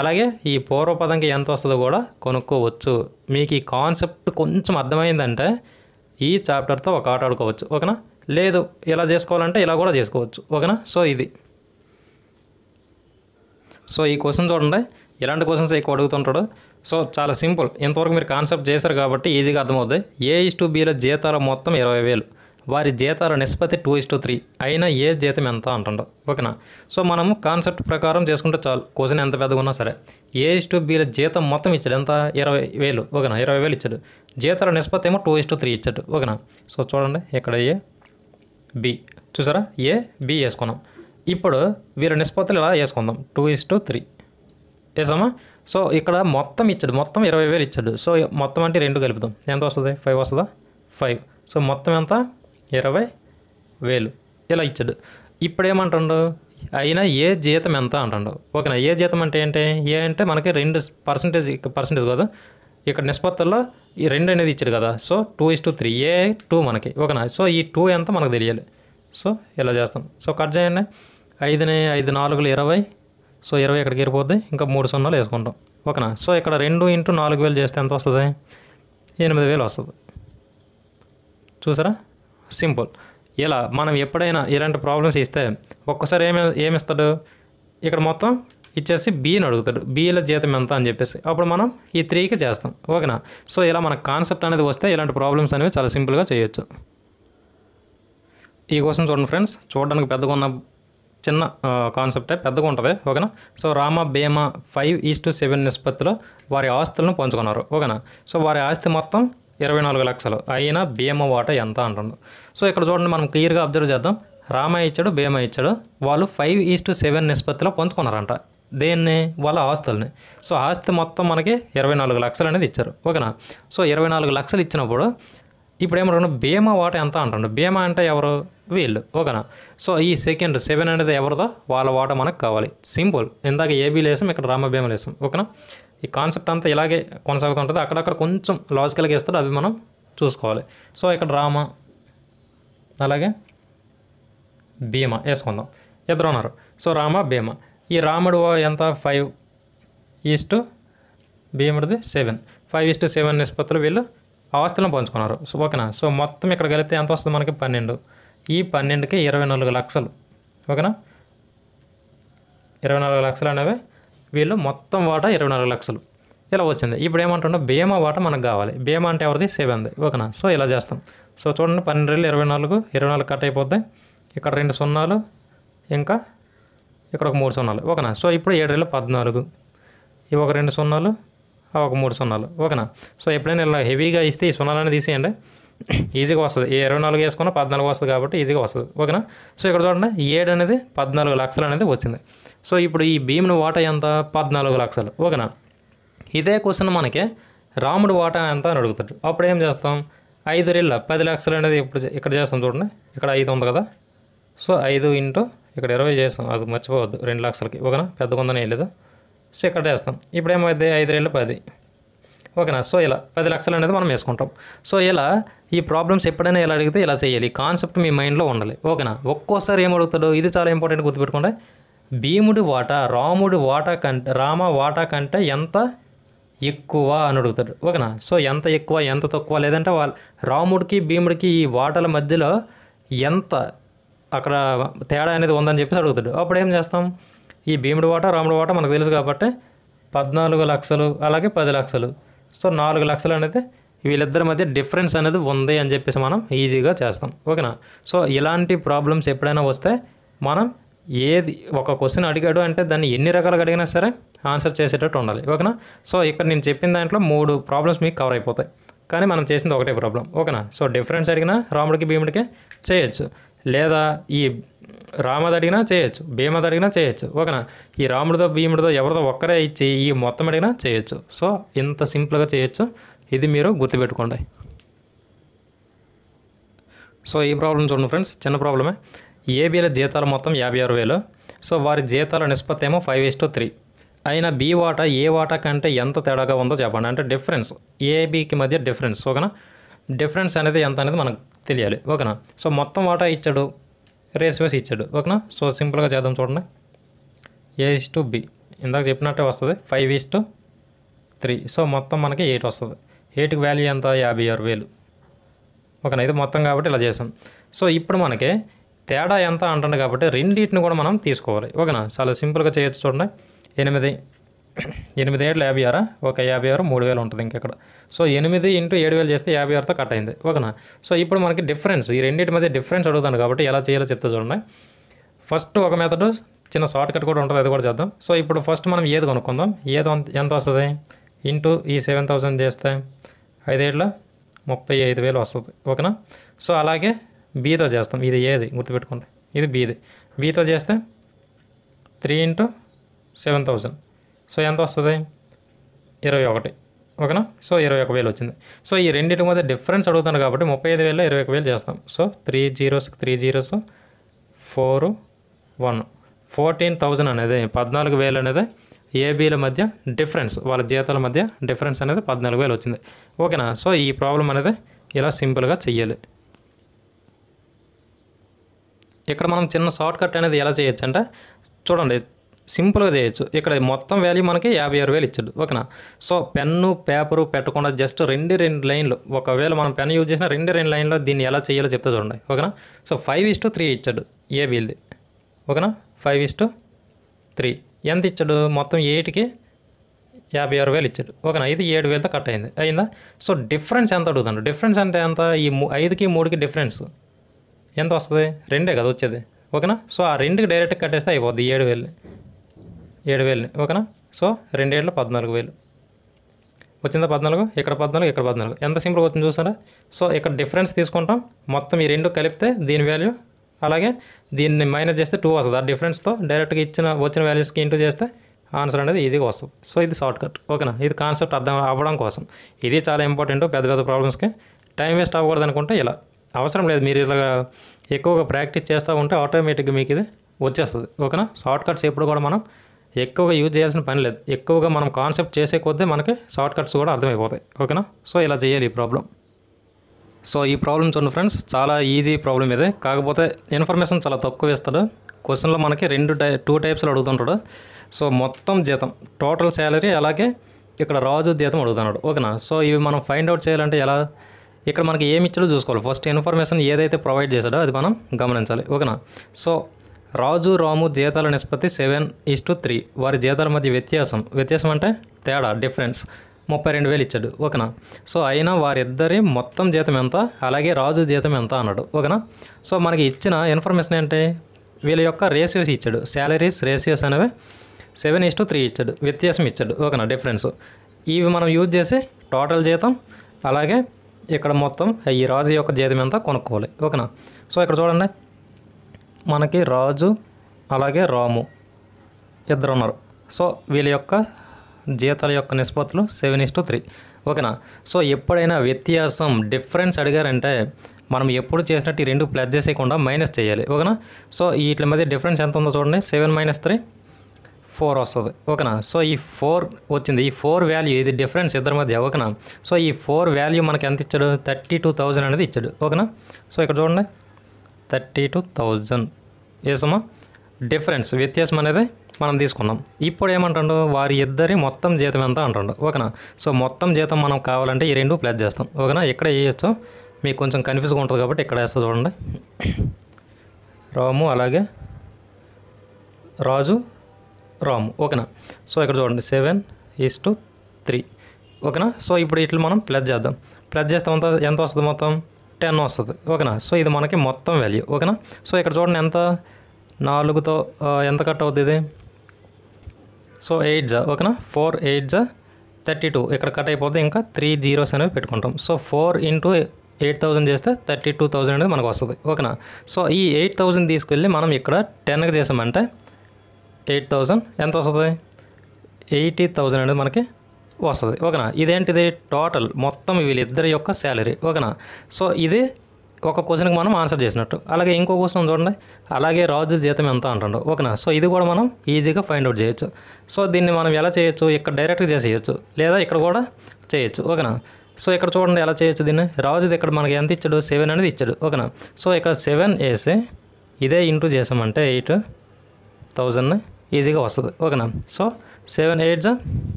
అలాగే ఈ పూర్వపదంకి ఎంత వస్తుందో కూడా కొనుక్కోవచ్చు. మీకు ఈ కాన్సెప్ట్ కొంచెం అర్థమైందంటే ఈ చాప్టర్తో ఒక ఆట ఆడుకోవచ్చు. ఓకేనా, లేదు ఇలా చేసుకోవాలంటే ఇలా కూడా చేసుకోవచ్చు. ఓకేనా, సో ఇది. సో ఈ క్వశ్చన్ చూడండి, ఇలాంటి క్వశ్చన్స్ ఎక్కువ అడుగుతుంటాడు. సో చాలా సింపుల్, ఇంతవరకు మీరు కాన్సెప్ట్ చేశారు కాబట్టి ఈజీగా అర్థమవుతుంది. A:Bల జీతాల మొత్తం 20,000, వారి జీతాల నిష్పత్తి 2:3 అయినా ఏ జీతం ఎంత అంటుండో. ఓకేనా, సో మనము కాన్సెప్ట్ ప్రకారం చేసుకుంటే చాలు, క్వశ్చన్ ఎంత పెద్దగా ఉన్నా సరే. A:Bల జీతం మొత్తం ఇచ్చాడు ఎంత, 20,000. ఓకేనా, 20,000 ఇచ్చాడు. జీతాల నిష్పత్తి ఏమో 2:3 ఇచ్చాడు. ఓకేనా, సో చూడండి ఇక్కడ A B చూసారా, A B వేసుకున్నాం. ఇప్పుడు వీరి నిష్పత్తులు ఇలా వేసుకుందాం, 2:3 వేసామా. సో ఇక్కడ మొత్తం ఇచ్చాడు, మొత్తం 20,000 ఇచ్చాడు. సో మొత్తం అంటే 2 కలుపుదాం, ఎంత వస్తుంది, 5 వస్తుందా, 5. సో మొత్తం ఎంత, 20,000 ఇలా ఇచ్చాడు. ఇప్పుడు ఏమంటాడు, అయినా ఏ జీతం ఎంత అంటాడు. ఓకేనా, ఏ జీతం అంటే ఏంటి, ఏ అంటే మనకి 2% కదా, ఇక్కడ నిష్పత్తుల్లో ఈ 2 అనేది ఇచ్చాడు కదా. సో 2:3 2 మనకి. ఓకేనా, సో ఈ 2 ఎంత మనకు తెలియాలి. సో ఇలా చేస్తాం. సో కట్ చేయండి, 5 5 4 20. సో 20 ఇక్కడికి వెళ్ళిపోద్ది, ఇంకా 3 సున్నాలు వేసుకుంటాం. ఓకేనా, సో ఇక్కడ 2 × 4,000 చేస్తే ఎంత వస్తుంది, 8,000 వస్తుంది. చూసారా, సింపుల్. ఇలా మనం ఎప్పుడైనా ఇలాంటి ప్రాబ్లమ్స్ ఇస్తే ఒక్కసారి ఏమిస్తాడు, ఇక్కడ మొత్తం ఇచ్చేసి Bని అడుగుతాడు, Bల జీతం ఎంత అని చెప్పేసి, అప్పుడు మనం ఈ 3కి చేస్తాం. ఓకేనా, సో ఇలా మన కాన్సెప్ట్ అనేది వస్తే ఇలాంటి ప్రాబ్లమ్స్ అనేవి చాలా సింపుల్గా చేయొచ్చు. ఈ క్వశ్చన్ చూడండి ఫ్రెండ్స్, చూడడానికి పెద్దగా ఉన్న చిన్న కాన్సెప్టే, పెద్దగా ఉంటుంది. ఓకేనా, సో రామ భీమ 5:7 నిష్పత్తిలో వారి ఆస్తులను పంచుకున్నారు. ఓకేనా, సో వారి ఆస్తి మొత్తం 24 లక్షలు అయినా భీమ వాటా ఎంత అంటుండు. సో ఇక్కడ చూడండి, మనం క్లియర్గా అబ్జర్వ్ చేద్దాం. రామ ఇచ్చాడు, భీమ ఇచ్చాడు, వాళ్ళు 5:7 నిష్పత్తిలో పంచుకున్నారంట. దేన్ని, వాళ్ళ ఆస్తుల్ని. సో ఆస్తి మొత్తం మనకి 24 లక్షలు అనేది ఇచ్చారు. ఓకేనా, సో 24 లక్షలు ఇచ్చినప్పుడు ఇప్పుడు ఏమంటాడు భీమా వాటా ఎంత అంటాడు. భీమా అంటే ఎవరు? వీళ్ళు. ఓకేనా. సో ఈ సెకండ్ 7 అనేది ఎవరిదో వాళ్ళ వాటా మనకు కావాలి. సింపుల్. ఇందాక ఏబీలు వేసాం, ఇక్కడ రామ భీమలు వేసాం. ఓకేనా. ఈ కాన్సెప్ట్ అంతా ఇలాగే కొనసాగుతుంటుంది. అక్కడక్కడ కొంచెం లాజికల్గా ఇస్తాడు, అవి మనం చూసుకోవాలి. సో ఇక్కడ రామ అలాగే భీమ వేసుకుందాం. ఇద్దరు ఉన్నారు. సో రామ భీమ. ఈ రాముడు ఎంత 5 భీముడిది 7. 5:7 నిష్పత్తులు వీళ్ళు ఆస్తులను పంచుకున్నారు. సో ఓకేనా. సో మొత్తం ఇక్కడ కలిపితే ఎంత వస్తుంది మనకి? 12. ఈ 12కి 24 లక్షలు. ఓకేనా. 24 లక్షలు అనేవి వీళ్ళు మొత్తం వాటా 24 లక్షలు ఇలా వచ్చింది. ఇప్పుడు ఏమంటుండో భీమా వాటా మనకు కావాలి. భీమా అంటే ఎవరిది? 7ది. ఓకేనా. సో ఇలా చేస్తాం. సో చూడండి 12 24 కట్ అయిపోద్ది. ఇక్కడ 2 సున్నాలు, ఇంకా ఇక్కడ ఒక 3 సున్నాలు. ఓకేనా. సో ఇప్పుడు 7 14, ఇవి ఒక 2 సున్నాలు, ఒక 3 సున్నాలు. ఓకేనా. సో ఎప్పుడైనా ఇలా హెవీగా ఇస్తే ఈ సున్నాలని తీసేయండి, ఈజీగా వస్తుంది. ఈ 24 వేసుకున్న 14 వస్తుంది కాబట్టి ఈజీగా వస్తుంది. ఓకేనా. సో ఇక్కడ చూడండి 7 అనేది 14 లక్షలు అనేది వచ్చింది. సో ఇప్పుడు ఈ భీముని వాటా ఎంత? 14 లక్షలు. ఓకేనా. ఇదే క్వశ్చన్ మనకి రాముడు వాటా ఎంత అని అడుగుతాడు. అప్పుడు ఏం చేస్తాం? 5 10 లక్షలు అనేది ఇప్పుడు ఇక్కడ చేస్తాం. చూడండి ఇక్కడ 5 ఉంది కదా. సో 5 ఇంటూ ఇక్కడ 20 చేస్తాం, అది మర్చిపోవద్దు 2 లక్షలకి. ఓకేనా. పెద్దగా ఉందని వెళ్ళలేదు. సో ఇక్కడ చేస్తాం. ఇప్పుడు ఏమైంది? 5 10. ఓకేనా. సో ఇలా 10 లక్షలు అనేది మనం వేసుకుంటాం. సో ఇలా ఈ ప్రాబ్లమ్స్ ఎప్పుడైనా ఇలా అడిగితే ఇలా చేయాలి. కాన్సెప్ట్ మీ మైండ్లో ఉండాలి. ఓకేనా. ఒక్కోసారి ఏమడుగుతాడు, ఇది చాలా ఇంపార్టెంట్ గుర్తుపెట్టుకోండి. భీముడి వాటా రాముడి వాటా కంటే రామ వాటా కంటే ఎంత ఎక్కువ అని అడుగుతాడు. ఓకేనా. సో ఎంత ఎక్కువ ఎంత తక్కువ, లేదంటే రాముడికి భీముడికి ఈ వాటాల మధ్యలో ఎంత అక్కడ తేడా అనేది ఉందని చెప్పేసి అడుగుతాడు. అప్పుడు ఏం చేస్తాం? ఈ భీముడి వాటా రాముడి వాటా మనకు తెలుసు కాబట్టి 14 లక్షలు అలాగే 10 లక్షలు. సో 4 లక్షలు అనేది వీళ్ళిద్దరి మధ్య డిఫరెన్స్ అనేది ఉంది అని చెప్పేసి మనం ఈజీగా చేస్తాం. ఓకేనా. సో ఇలాంటి ప్రాబ్లమ్స్ ఎప్పుడైనా వస్తే మనం ఏది ఒక క్వశ్చన్ అడిగాడు అంటే దాన్ని ఎన్ని రకాలుగా అడిగినా సరే ఆన్సర్ చేసేటట్టు ఉండాలి. ఓకేనా. సో ఇక్కడ నేను చెప్పిన దాంట్లో 3 ప్రాబ్లమ్స్ మీకు కవర్ అయిపోతాయి, కానీ మనం చేసింది ఒకటే ప్రాబ్లం. ఓకేనా. సో డిఫరెన్స్ అడిగినా రాముడికి భీముడికి చేయొచ్చు, లేదా ఈ రామది అడిగినా చేయొచ్చు, భీమది అడిగినా చేయొచ్చు. ఓకేనా. ఈ రాముడితో భీముడితో ఎవరితో ఒక్కరే ఇచ్చి ఈ మొత్తం అడిగినా చేయొచ్చు. సో ఇంత సింపుల్గా చేయొచ్చు. ఇది మీరు గుర్తుపెట్టుకోండి. సో ఈ ప్రాబ్లం చూడండి ఫ్రెండ్స్, చిన్న ప్రాబ్లమే. ఏబీల జీతాలు మొత్తం 56,000. సో వారి జీతాల నిష్పత్తి ఏమో 5:3 అయినా బి వాటా ఏ వాటా కంటే ఎంత తేడాగా ఉందో చెప్పండి. అంటే డిఫరెన్స్ ఏబీకి మధ్య డిఫరెన్స్. ఓకేనా. డిఫరెన్స్ అనేది ఎంత అనేది మనకు తెలియాలి. ఓకేనా. సో మొత్తం వాటా ఇచ్చాడు, రేషియోస్ ఇచ్చాడు. ఓకేనా. సో సింపుల్గా చేద్దాం చూడండి. A:B ఇందాక చెప్పినట్టే వస్తుంది 5:3. సో మొత్తం మనకి 8 వస్తుంది. 8కి వాల్యూ ఎంత? 56,000. ఓకేనా. ఇది మొత్తం కాబట్టి ఇలా చేసాం. సో ఇప్పుడు మనకి తేడా ఎంత అంటుంది కాబట్టి రెండింటిని కూడా మనం తీసుకోవాలి. ఓకేనా. చాలా సింపుల్గా చేయొచ్చు చూడండి. 8 8 ఏళ్ళు 56, ఒక 56 3,000 ఉంటుంది ఇంకెక్కడ. సో 8 ఇంటూ 7,000 చేస్తే 56తో కట్ అయింది. ఓకేనా. సో ఇప్పుడు మనకి డిఫరెన్స్, ఈ రెండింటి మధ్య డిఫరెన్స్ అడుగుతాను కాబట్టి ఎలా చేయాలో చెప్తే చూడండి. ఫస్ట్ ఒక మెథడ్ చిన్న షార్ట్ కట్ కూడా ఉంటుంది, అది కూడా చేద్దాం. సో ఇప్పుడు ఫస్ట్ మనం ఏది కొనుక్కుందాం. ఏది ఎంత వస్తుంది? ఇంటూ ఈ 7,000 చేస్తే 5 ఏళ్ళ 35,000 వస్తుంది. ఓకేనా. సో అలాగే బీతో చేస్తాం. ఇది ఏది గుర్తుపెట్టుకోండి, ఇది బీది. బీతో చేస్తే 3 ఇంటూ 7,000. సో ఎంత వస్తుంది? 21. ఓకేనా. సో 21,000 వచ్చింది. సో ఈ రెండింటి మధ్య డిఫరెన్స్ అడుగుతాను కాబట్టి 35,000 21,000 చేస్తాం. సో 3 zeros 4 1 14,000 అనేది 14,000 అనేది ఏబీల మధ్య డిఫరెన్స్, వాళ్ళ జీతాల మధ్య డిఫరెన్స్ అనేది 14,000 వచ్చింది. ఓకేనా. సో ఈ ప్రాబ్లం అనేది ఇలా సింపుల్గా చెయ్యాలి. ఇక్కడ మనం చిన్న షార్ట్ కట్ అనేది ఎలా చేయొచ్చు అంటే చూడండి, సింపుల్గా చేయొచ్చు. ఇక్కడ మొత్తం వాల్యూ మనకి 56,000 ఇచ్చాడు. ఓకేనా. సో పెన్ను పేపరు పెట్టకుండా జస్ట్ రెండు లైన్లు, ఒకవేళ మనం పెన్ యూజ్ చేసిన రెండు లైన్లో దీన్ని ఎలా చేయాలో చెప్తే చూడండి. ఓకేనా. సో 5:3 ఇచ్చాడు ఏబీలది. ఓకేనా. 5:3 ఎంత ఇచ్చాడు? మొత్తం 8కి 56,000 ఇచ్చాడు. ఓకేనా. ఇది 7,000తో కట్ అయిందా. సో డిఫరెన్స్ ఎంత అడుగుతాను. డిఫరెన్స్ అంటే ఎంత? ఈ 5కి 3కి డిఫరెన్స్ ఎంత వస్తుంది? 2 కదా వచ్చేది. ఓకేనా. సో ఆ 2కి డైరెక్ట్గా కట్టేస్తే అయిపోద్ది 7,000. ఓకేనా. సో 2 ఏళ్ళ 14,000 వచ్చిందా? 14, ఇక్కడ 14, ఇక్కడ 14. ఎంత సింపుల్గా వచ్చింది చూసారా. సో ఇక్కడ డిఫరెన్స్ తీసుకుంటాం, మొత్తం ఈ రెండు కలిపితే దీని వాల్యూ, అలాగే దీన్ని మైనస్ చేస్తే 2 వస్తుంది. ఆ డిఫరెన్స్తో డైరెక్ట్గా వచ్చిన వాల్యూస్కి ఇంటూ చేస్తే ఆన్సర్ అనేది ఈజీగా వస్తుంది. సో ఇది షార్ట్ కట్. ఓకేనా. ఇది కాన్సెప్ట్ అర్థం అవ్వడం కోసం. ఇది చాలా ఇంపార్టెంట్ పెద్ద ప్రాబ్లమ్స్కి. టైం వేస్ట్ అవ్వకూడదు అనుకుంటే ఇలా అవసరం లేదు. మీరు ఇలా ఎక్కువగా ప్రాక్టీస్ చేస్తూ ఉంటే ఆటోమేటిక్గా మీకు ఇది వచ్చేస్తుంది. ఓకేనా. షార్ట్ కట్స్ ఎప్పుడు కూడా మనం ఎక్కువగా యూజ్ చేయాల్సిన పని లేదు. ఎక్కువగా మనం కాన్సెప్ట్ చేసే కొద్దీ మనకి షార్ట్ కట్స్ కూడా అర్థమైపోతాయి. ఓకేనా. సో ఇలా చేయాలి ఈ ప్రాబ్లం. సో ఈ ప్రాబ్లం చూడండి ఫ్రెండ్స్, చాలా ఈజీ ప్రాబ్లం ఇది. కాకపోతే ఇన్ఫర్మేషన్ చాలా తక్కువ ఇస్తాడు. క్వశ్చన్లో మనకి 2 టైప్స్లో అడుగుతుంటాడు. సో మొత్తం జీతం, టోటల్ శాలరీ, అలాగే ఇక్కడ రాజు జీతం అడుగుతున్నాడు. ఓకేనా. సో ఇవి మనం ఫైండ్ అవుట్ చేయాలంటే ఎలా, ఇక్కడ మనకి ఏమి ఇచ్చాడో చూసుకోవాలి. ఫస్ట్ ఇన్ఫర్మేషన్ ఏదైతే ప్రొవైడ్ చేశాడో అది మనం గమనించాలి. ఓకేనా. సో రాజు రాము జీతాల నిష్పత్తి 7:3. వారి జీతాల మధ్య వ్యత్యాసం అంటే తేడా, డిఫరెన్స్ 32,000 ఇచ్చాడు. ఓకేనా. సో అయినా వారిద్దరి మొత్తం జీతం ఎంత, అలాగే రాజు జీతం ఎంత అన్నాడు. ఓకేనా. సో మనకి ఇచ్చిన ఇన్ఫర్మేషన్ ఏంటి, వీళ్ళ యొక్క రేషియోస్ ఇచ్చాడు. శాలరీస్ రేషియోస్ అనేవి 7:3 ఇచ్చాడు. వ్యత్యాసం ఇచ్చాడు. ఓకేనా, డిఫరెన్స్. ఇవి మనం యూజ్ చేసి టోటల్ జీతం, అలాగే ఇక్కడ మొత్తం ఈ రాజు యొక్క జీతం ఎంత కొనుక్కోవాలి. ఓకేనా. సో ఇక్కడ చూడండి, మనకి రాజు అలాగే రాము ఇద్దరు ఉన్నారు. సో వీళ్ళ యొక్క జీతాల యొక్క నిష్పత్తులు 7:3. ఓకేనా. సో ఎప్పుడైనా వ్యత్యాసం, డిఫరెన్స్ అడిగారంటే మనం ఎప్పుడు చేసినట్టు ఈ 2 ప్లస్ చేసేయకుండా మైనస్ చేయాలి. ఓకేనా. సో వీటి మధ్య డిఫరెన్స్ ఎంత ఉందో చూడండి, 7 - 3 4 వస్తుంది. ఓకేనా. సో ఈ 4 వచ్చింది. ఈ 4 వాల్యూ, ఇది డిఫరెన్స్ ఇద్దరి మధ్య. ఓకేనా. సో ఈ 4 వాల్యూ మనకి ఎంత ఇచ్చాడు, 32,000 అనేది ఇచ్చాడు. ఓకేనా. సో ఇక్కడ చూడండి, 32,000 వేసమా, డిఫరెన్స్ వ్యత్యాసం అనేది మనం తీసుకున్నాం. ఇప్పుడు ఏమంటాడు, వారి ఇద్దరి మొత్తం జీతం ఎంత అంటాడు. ఓకేనా. సో మొత్తం జీతం మనం కావాలంటే ఈ 2 ప్లస్ చేస్తాం. ఓకేనా. ఇక్కడ వేయచ్చు, మీకు కొంచెం కన్ఫ్యూజ్గా ఉంటుంది కాబట్టి ఇక్కడ వేస్తా చూడండి. రాము అలాగే రాజు రాము. ఓకేనా. సో ఇక్కడ చూడండి 7:3. ఓకేనా. సో ఇప్పుడు ఇట్లా మనం ప్లస్ చేద్దాం. ప్లస్ చేస్తే ఎంత వస్తుంది, మొత్తం 10 వస్తుంది. ఓకేనా. సో ఇది మనకి మొత్తం వాల్యూ. ఓకేనా. సో ఇక్కడ చూడండి, ఎంత 4తో ఎంత కట్ అవుతుంది ఇది, సో 8 ఓకేనా. 4 8 32 ఇక్కడ కట్ అయిపోతుంది. ఇంకా 3 zeros అనేవి పెట్టుకుంటాం. సో 4 × 8,000 చేస్తే 32,000 అనేది మనకు వస్తుంది. ఓకేనా. సో ఈ 8,000 తీసుకెళ్ళి మనం ఇక్కడ 10కి చేసామంటే 8,000 ఎంత వస్తుంది, 80,000 అనేది మనకి వస్తుంది. ఓకేనా. ఇదేంటిది, టోటల్ మొత్తం వీళ్ళిద్దరి యొక్క శాలరీ. ఓకేనా. సో ఇది ఒక క్వశ్చన్కి మనం ఆన్సర్ చేసినట్టు. అలాగే ఇంకో క్వశ్చన్ చూడండి, అలాగే రాజు జీతం ఎంత అంటాడు. ఓకేనా. సో ఇది కూడా మనం ఈజీగా ఫైండ్ అవుట్ చేయొచ్చు. సో దీన్ని మనం ఎలా చేయొచ్చు, ఇక్కడ డైరెక్ట్గా చేసేయచ్చు, లేదా ఇక్కడ కూడా చేయొచ్చు. ఓకేనా. సో ఇక్కడ చూడండి ఎలా చేయొచ్చు దీన్ని. రాజుది ఇక్కడ మనకి ఎంత ఇచ్చాడు, 7 అనేది ఇచ్చాడు. ఓకేనా. సో ఇక్కడ 7 వేసి ఇదే ఇంటూ చేసామంటే 8,000 ఈజీగా వస్తుంది. ఓకేనా. సో 7 8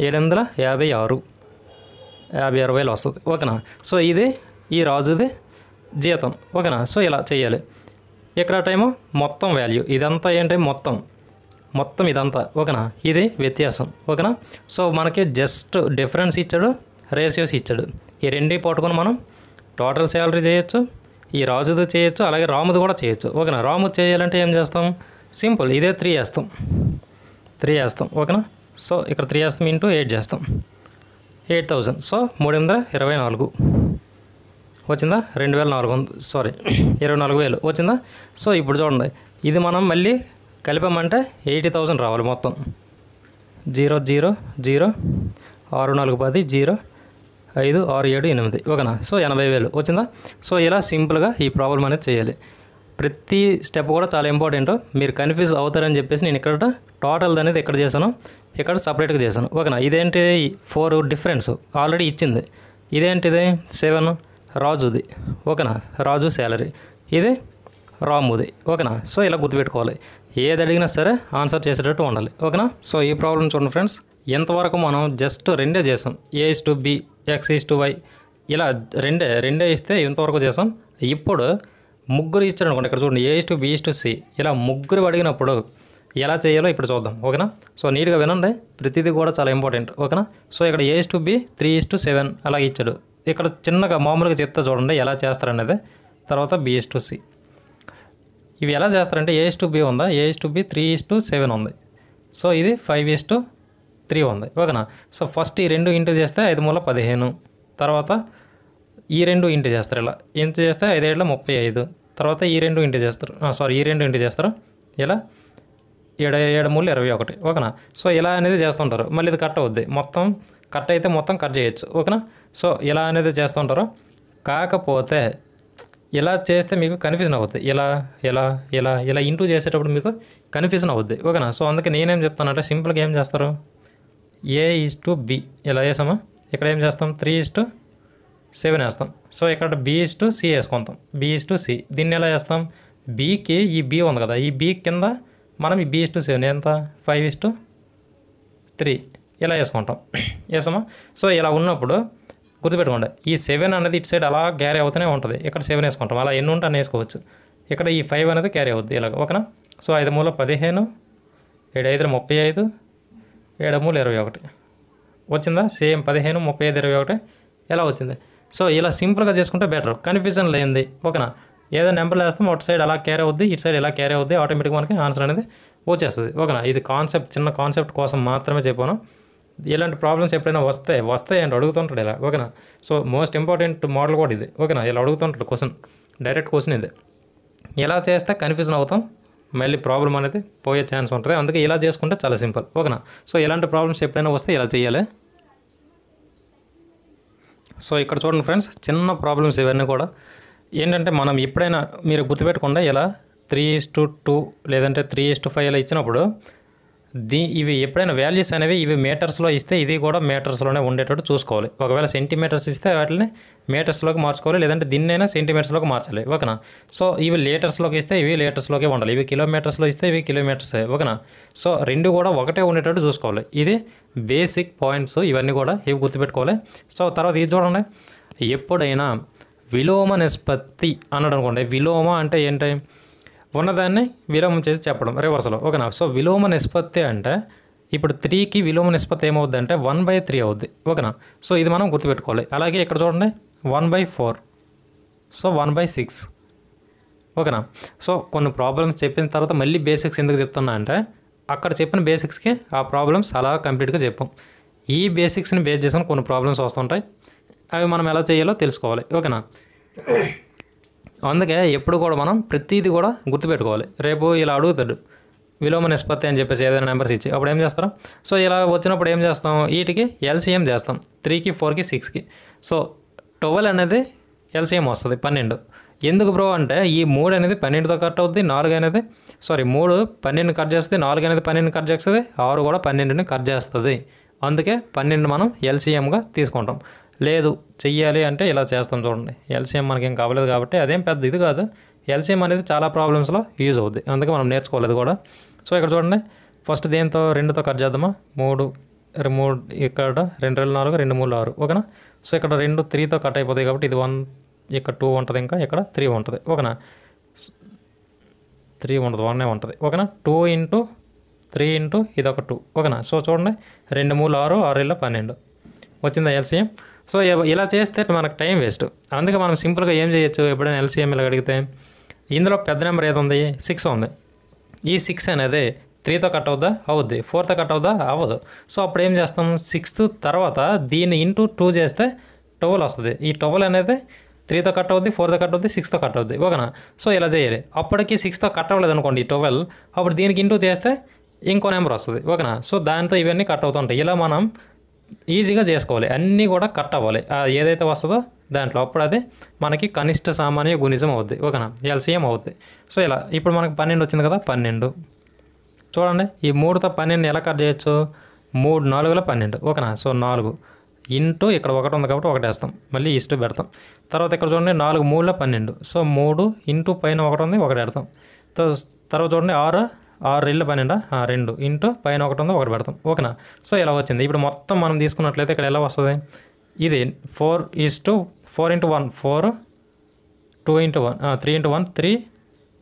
756 56,000 వస్తుంది. ఓకేనా. సో ఇది ఈ రాజుది జీతం. ఓకేనా. సో ఇలా చేయాలి. ఇక్కడ టైము మొత్తం వాల్యూ, ఇదంతా ఏంటి, మొత్తం ఇదంతా. ఓకేనా. ఇది వ్యత్యాసం. ఓకేనా. సో మనకి జస్ట్ డిఫరెన్స్ ఇచ్చాడు, రేషియోస్ ఇచ్చాడు. ఈ 2 పట్టుకొని మనం టోటల్ శాలరీ చేయొచ్చు, ఈ రాజుది చేయొచ్చు, అలాగే రాముది కూడా చేయొచ్చు. ఓకేనా. రాము చేయాలంటే ఏం చేస్తాం, సింపుల్, ఇదే 3 వేస్తాం. ఓకేనా. సో ఇక్కడ 3 వేస్తాం, ఇంటూ 8 చేస్తాం, 8,000. సో 324 వచ్చిందా, 24,000 వచ్చిందా. సో ఇప్పుడు చూడండి, ఇది మనం మళ్ళీ కలిపామంటే 80,000 రావాలి మొత్తం. 0 0 0 6 4 10 0 5 6 7 8. ఓకేనా. సో 80,000 వచ్చిందా. సో ఇలా సింపుల్గా ఈ ప్రాబ్లం అనేది చేయాలి. ప్రతి స్టెప్ కూడా చాలా ఇంపార్టెంట్. మీరు కన్ఫ్యూజ్ అవుతారని చెప్పేసి నేను ఇక్కడ టోటల్ అనేది ఇక్కడ చేశాను, ఇక్కడ సపరేట్గా చేశాను. ఓకేనా. ఇదేంటి, 4 డిఫరెన్స్ ఆల్రెడీ ఇచ్చింది. ఇదేంటిది, 7 రాజుది. ఓకేనా. రాజు శాలరీ, ఇది రాముది. ఓకేనా. సో ఇలా గుర్తుపెట్టుకోవాలి. ఏది అడిగినా సరే ఆన్సర్ చేసేటట్టు ఉండాలి. ఓకేనా. సో ఈ ప్రాబ్లం చూడండి ఫ్రెండ్స్, ఎంతవరకు మనం జస్ట్ 2 చేసాం. A:B, X:Y ఇలా రెండే ఇస్తే ఇంతవరకు చేసాం. ఇప్పుడు ముగ్గురు ఇచ్చారు అనుకోండి, ఇక్కడ చూడండి A:B:C ఇలా ముగ్గురు అడిగినప్పుడు ఎలా చేయాలో ఇప్పుడు చూద్దాం. ఓకేనా. సో నీట్గా వినండి, ప్రతిదీ కూడా చాలా ఇంపార్టెంట్. ఓకేనా. సో ఇక్కడ A:B 3:7 అలాగే ఇచ్చాడు. ఇక్కడ చిన్నగా మామూలుగా చెప్తే చూడండి ఎలా చేస్తారనేది. తర్వాత B:C ఇవి ఎలా చేస్తారంటే, A:B ఉందా, A:B 3:7 ఉంది. సో ఇది 5:3 ఉంది. ఓకేనా. సో ఫస్ట్ ఈ 2 ఇంటూ చేస్తే 5 మూల 15, తర్వాత ఈ 2 ఇంటూ చేస్తారు. ఇలా ఇంటూ చేస్తే 5 7 35, తర్వాత ఈ 2 ఇంటూ చేస్తారు, ఈ 2 ఇంటూ చేస్తారు, ఇలా 7 7 3 21. ఓకేనా. సో ఇలా అనేది చేస్తుంటారు. మళ్ళీ ఇది కట్ అవుద్ది, మొత్తం కట్ అయితే మొత్తం కట్ చేయొచ్చు. ఓకేనా. సో ఇలా అనేది చేస్తుంటారు. కాకపోతే ఇలా చేస్తే మీకు కన్ఫ్యూజన్ అవుద్ది. ఇలా ఇంటూ చేసేటప్పుడు మీకు కన్ఫ్యూజన్ అవుద్ది. ఓకేనా? సో అందుకే నేనేం చెప్తానంటే సింపుల్గా ఏం చేస్తారు, A:B ఇలా వేసామా, ఇక్కడ ఏం చేస్తాం 3:7 వేస్తాం. సో ఇక్కడ B:C వేసుకుంటాం. B:C దీన్ని ఎలా చేస్తాం, బీకి ఈ B ఉంది కదా, ఈ B కింద మనం ఈ B:7 ఎంత 5:3 ఇలా వేసుకుంటాం. వేసామా? సో ఇలా ఉన్నప్పుడు గుర్తుపెట్టుకోండి, ఈ 7 అనేది ఇటు సైడ్ అలా క్యారీ అవుతూనే ఉంటుంది. ఇక్కడ 7 వేసుకుంటాం. అలా ఎన్ని ఉంటే అన్నీ వేసుకోవచ్చు. ఇక్కడ ఈ 5 అనేది క్యారీ అవుద్ది ఇలాగ. ఓకేనా? సో 5 మూల 15, 7 5 35, 7 మూల 21 వచ్చిందా? సేమ్ 15, 35, 21 ఎలా వచ్చింది? సో ఇలా సింపుల్గా చేసుకుంటే బెటర్, కన్ఫ్యూజన్ లేనిది. ఓకేనా? ఏదో నెంబర్లు వేస్తాం, అటు సైడ్ అలా క్యారీ అవుద్ది, ఇటు సైడ్ ఇలా క్యారీ అవుద్ది, ఆటోమేటిక్గా మనకి ఆన్సర్ అనేది వచ్చేస్తుంది. ఓకేనా? ఇది కాన్సెప్ట్, చిన్న కాన్సెప్ట్ కోసం మాత్రమే చెప్పాను. ఇలాంటి ప్రాబ్లమ్స్ ఎప్పుడైనా వస్తాయి అంటే అడుగుతుంటాడు ఇలా. ఓకేనా? సో మోస్ట్ ఇంపార్టెంట్ మోడల్ కూడా ఇది. ఓకేనా? ఇలా అడుగుతుంటాడు క్వశ్చన్, డైరెక్ట్ క్వశ్చన్ ఇది. ఇలా చేస్తే కన్ఫ్యూజన్ అవుతాం, మళ్ళీ ప్రాబ్లం అనేది పోయే ఛాన్స్ ఉంటుంది. అందుకే ఇలా చేసుకుంటే చాలా సింపుల్. ఓకేనా? సో ఇలాంటి ప్రాబ్లమ్స్ ఎప్పుడైనా వస్తే ఇలా చేయాలి. సో ఇక్కడ చూడండి ఫ్రెండ్స్, చిన్న ప్రాబ్లమ్స్ ఇవన్నీ కూడా ఏంటంటే మనం ఎప్పుడైనా మీరు గుర్తుపెట్టకుండా ఇలా 3:2 లేదంటే 3:5 ఇలా ఇచ్చినప్పుడు ఇవి ఎప్పుడైనా వాల్యూస్ అనేవి ఇవి మీటర్స్లో ఇస్తే ఇది కూడా మీటర్స్లోనే ఉండేటట్టు చూసుకోవాలి. ఒకవేళ సెంటీమీటర్స్ ఇస్తే వాటిని మీటర్స్లోకి మార్చుకోవాలి, లేదంటే దీన్నైనా సెంటీమీటర్స్లోకి మార్చాలి. ఓకేనా? సో ఇవి లీటర్స్లోకి ఇస్తే ఇవి లీటర్స్లోకి ఉండాలి, ఇవి కిలోమీటర్స్లో ఇస్తే ఇవి కిలోమీటర్స్. ఓకేనా? సో రెండు కూడా ఒకటే ఉండేటట్టు చూసుకోవాలి. ఇది బేసిక్ పాయింట్స్, ఇవన్నీ కూడా ఇవి గుర్తుపెట్టుకోవాలి. సో తర్వాత ఇది చూడండి, ఎప్పుడైనా విలోమ నిష్పత్తి అన్నాడు అనుకోండి. విలోమ అంటే ఏంటి, ఉన్నదాన్ని విలోమం చేసి చెప్పడం రివర్స్లో. ఓకేనా? సో విలోమ నిష్పత్తి అంటే ఇప్పుడు 3కి విలోమ నిష్పత్తి ఏమవుద్ది అంటే 1/3 అవుద్ది. ఓకేనా? సో ఇది మనం గుర్తుపెట్టుకోవాలి. అలాగే ఇక్కడ చూడండి 1/4, సో 1/6. ఓకేనా? సో కొన్ని ప్రాబ్లమ్స్ చెప్పిన తర్వాత మళ్ళీ బేసిక్స్ ఎందుకు చెప్తున్నా అంటే అక్కడ చెప్పిన బేసిక్స్కి ఆ ప్రాబ్లమ్స్ అలా కంప్లీట్గా చెప్పాం. ఈ బేసిక్స్ని బేస్ చేసుకుని కొన్ని ప్రాబ్లమ్స్ వస్తుంటాయి, అవి మనం ఎలా చేయాలో తెలుసుకోవాలి. ఓకేనా? అందుకే ఎప్పుడు కూడా మనం ప్రతిదీ కూడా గుర్తుపెట్టుకోవాలి. రేపు ఇలా అడుగుతాడు విలోమ నిష్పత్తి అని చెప్పేసి ఏదైనా నెంబర్స్ ఇచ్చి, అప్పుడు ఏం చేస్తారు, సో ఇలా వచ్చినప్పుడు ఏం చేస్తాం, వీటికి ఎల్సిఎం చేస్తాం. 3కి 4కి 6కి. సో 12 అనేది ఎల్సిఎం వస్తుంది 12. ఎందుకు బ్రో అంటే ఈ 3 అనేది 12తో కట్ అవుద్ది, 4 అనేది 3 12 కట్ చేస్తుంది, 4 అనేది 12 కట్ చేస్తుంది, 6 కూడా 12ని కట్ చేస్తుంది. అందుకే 12 మనం ఎల్సిఎంగా తీసుకుంటాం. లేదు చెయ్యాలి అంటే ఇలా చేస్తాం. చూడండి, ఎల్సిఎం మనకేం కావలేదు కాబట్టి అదేం పెద్ద ఇది కాదు. ఎల్సిఎం అనేది చాలా ప్రాబ్లమ్స్లో యూజ్ అవుద్ది, అందుకే మనం నేర్చుకోలేదు కూడా. సో ఇక్కడ చూడండి, ఫస్ట్ దేంతో 2తో కట్ చేద్దామా, 3 ఇక్కడ 2 2 4 2 3 6. ఓకేనా? సో ఇక్కడ 2 3తో కట్ అయిపోతాయి కాబట్టి ఇది 1, ఇక్కడ 2 ఉంటుంది, ఇంకా ఇక్కడ 3 ఉంటుంది. ఓకేనా? 3 ఉండదు, 1 ఉంటుంది. ఓకేనా? 2 × 3 × ఇది ఒక 2. ఓకేనా? సో చూడండి, 2 3 6, 6 12 వచ్చిందా ఎల్సిఎం. సో ఇలా చేస్తే మనకు టైం వేస్ట్. అందుకే మనం సింపుల్గా ఏం చేయొచ్చు, ఎప్పుడైనా ఎల్సిఎం ఇలా అడిగితే ఇందులో పెద్ద నెంబర్ ఏది ఉంది, 6 ఉంది. ఈ 6 అనేది 3తో కట్ అవుద్దా, అవుద్ది. 4తో కట్ అవుద్దా, అవ్వదు. సో అప్పుడు ఏం చేస్తాం, 6 తర్వాత దీన్ని × 2 చేస్తే 12 వస్తుంది. ఈ 12 అనేది 3తో కట్ అవుద్ది, 4తో కట్ అవుద్ది, 6తో కట్ అవుద్ది. ఓకేనా? సో ఇలా చేయాలి. అప్పటికి 6తో కట్ అవ్వలేదు అనుకోండి 12, అప్పుడు దీనికి × చేస్తే ఇంకో నెంబర్ వస్తుంది. ఓకేనా? సో దాంతో ఇవన్నీ కట్ అవుతుంటాయి. ఇలా మనం ఈజీగా చేసుకోవాలి, అన్నీ కూడా కట్ అవ్వాలి ఏదైతే వస్తుందో దాంట్లో, అప్పుడు అది మనకి కనిష్ట సామాన్య గుణిజం అవుద్ది. ఓకేనా? ఎల్సిఎం అవుద్ది. సో ఇలా ఇప్పుడు మనకు 12 వచ్చింది కదా, 12 చూడండి, ఈ 3తో 12 ఎలా కట్ చేయొచ్చు, 3 4 12. ఓకేనా? సో 4 ఇంటూ ఇక్కడ 1 ఉంది కాబట్టి 1 వేస్తాం, మళ్ళీ ఇష్ట పెడతాం. తర్వాత ఇక్కడ చూడండి 4 3 12, సో 3 ఇంటూ పైన 1 ఉంది, 1 పెడతాం. తర్వాత చూడండి 6 6 2 12, 2 ఇంటూ పైన 1 ఉంది, 1 పెడతాం. ఓకేనా? సో ఇలా వచ్చింది. ఇప్పుడు మొత్తం మనం తీసుకున్నట్లయితే ఇక్కడ ఎలా వస్తుంది, ఇది 4 × 1 4, 2 × 1 3 × 1 3,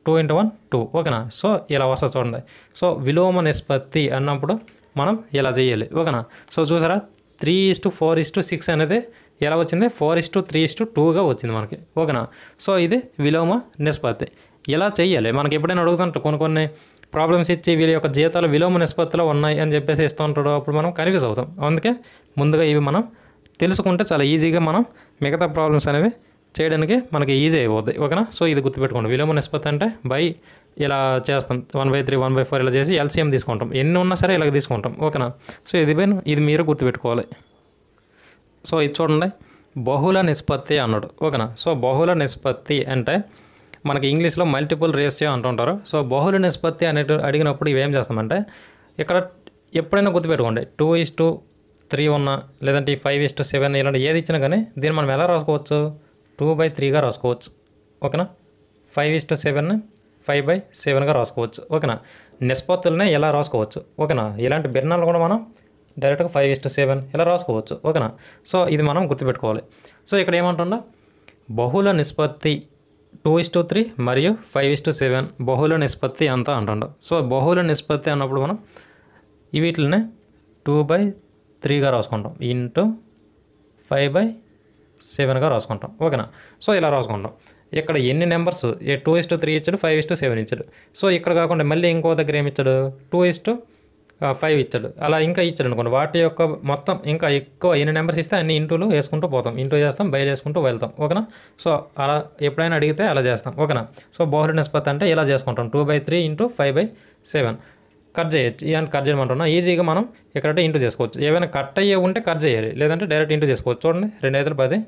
2 × 1 2. ఓకేనా? సో ఇలా వస్తుంది చూడండి. సో విలోమ నిష్పత్తి అన్నప్పుడు మనం ఇలా చేయాలి. ఓకేనా? సో చూసారా, 3:4:6 అనేది ఎలా వచ్చింది, 4:3:2గా వచ్చింది మనకి. ఓకేనా? సో ఇది విలోమ నిష్పత్తి. ఇలా చెయ్యాలి. మనకి ఎప్పుడైనా అడుగుతుంటారు కొన్ని ప్రాబ్లమ్స్ ఇచ్చి వీళ్ళ యొక్క జీతాలు విలోమ నిష్పత్తిలో ఉన్నాయి అని చెప్పేసి ఇస్తూ ఉంటాడు, అప్పుడు మనం కన్ఫ్యూజ్ అవుతాం. అందుకే ముందుగా ఇవి మనం తెలుసుకుంటే చాలా ఈజీగా మనం మిగతా ప్రాబ్లమ్స్ అనేవి చేయడానికి మనకి ఈజీ అయిపోద్ది. ఓకేనా? సో ఇది గుర్తుపెట్టుకోండి, విలోమ నిష్పత్తి అంటే బై ఇలా చేస్తాం, 1/3 1/4 ఇలా చేసి ఎల్సిఎం తీసుకుంటాం. ఎన్ని ఉన్నా సరే ఇలా తీసుకుంటాం. ఓకేనా? సో ఇది మీరు గుర్తుపెట్టుకోవాలి. సో ఇది చూడండి, బహుళ నిష్పత్తి అన్నాడు. ఓకేనా. సో బహుళ నిష్పత్తి అంటే మనకి ఇంగ్లీష్లో మల్టిపుల్ రేషియో అంటుంటారు. సో బహుళ నిష్పత్తి అనేటు అడిగినప్పుడు ఇవేం చేస్తామంటే ఇక్కడ ఎప్పుడైనా గుర్తుపెట్టుకోండి 2:3 ఉన్నా లేదంటే 5:7 ఇలాంటి ఏది ఇచ్చినా కానీ దీన్ని మనం ఎలా రాసుకోవచ్చు 2/3గా రాసుకోవచ్చు. ఓకేనా. 5:7 5/7గా రాసుకోవచ్చు. ఓకేనా. నిష్పత్తులనే ఎలా రాసుకోవచ్చు. ఓకేనా. ఇలాంటి భిన్నాలు కూడా మనం డైరెక్ట్గా 5:7 ఇలా రాసుకోవచ్చు. ఓకేనా. సో ఇది మనం గుర్తుపెట్టుకోవాలి. సో ఇక్కడ ఏమంటుందా బహుళ నిష్పత్తి 2:3 మరియు 5:7 బహుళ నిష్పత్తి అంతా అంటుండ. సో బహుళ నిష్పత్తి అన్నప్పుడు మనం వీటిని 2/3గా రాసుకుంటాం ఇంటూ 5/7గా రాసుకుంటాం. ఓకేనా. సో ఇలా రాసుకుంటాం. ఇక్కడ ఎన్ని నెంబర్స్ 2:3 ఇచ్చాడు 5:7 ఇచ్చాడు. సో ఇక్కడ కాకుండా మళ్ళీ ఇంకో దగ్గర ఏమి ఇచ్చాడు 2:5 ఇచ్చాడు. అలా ఇంకా ఇచ్చాడు అనుకోండి వాటి యొక్క మొత్తం ఇంకా ఎక్కువ ఎన్ని నెంబర్స్ ఇస్తే అన్ని ఇంటూలు వేసుకుంటూ పోతాం. ఇంటూ చేస్తాం బయలు వేసుకుంటూ వెళ్తాం. ఓకేనా. సో అలా ఎప్పుడైనా అడిగితే అలా చేస్తాం. ఓకేనా. సో బహుళ నిష్పత్తి అంటే ఇలా చేసుకుంటాం 2/3 ఇంటూ 5/7 కట్ చేయొచ్చు. ఇవన్నీ కట్ చేయమంటున్నా ఈజీగా మనం ఇక్కడ ఇంటూ చేసుకోవచ్చు. ఏమైనా కట్ అయ్యే ఉంటే కట్ చేయాలి లేదంటే డైరెక్ట్ ఇంటూ చేసుకోవచ్చు. చూడండి 2 5 10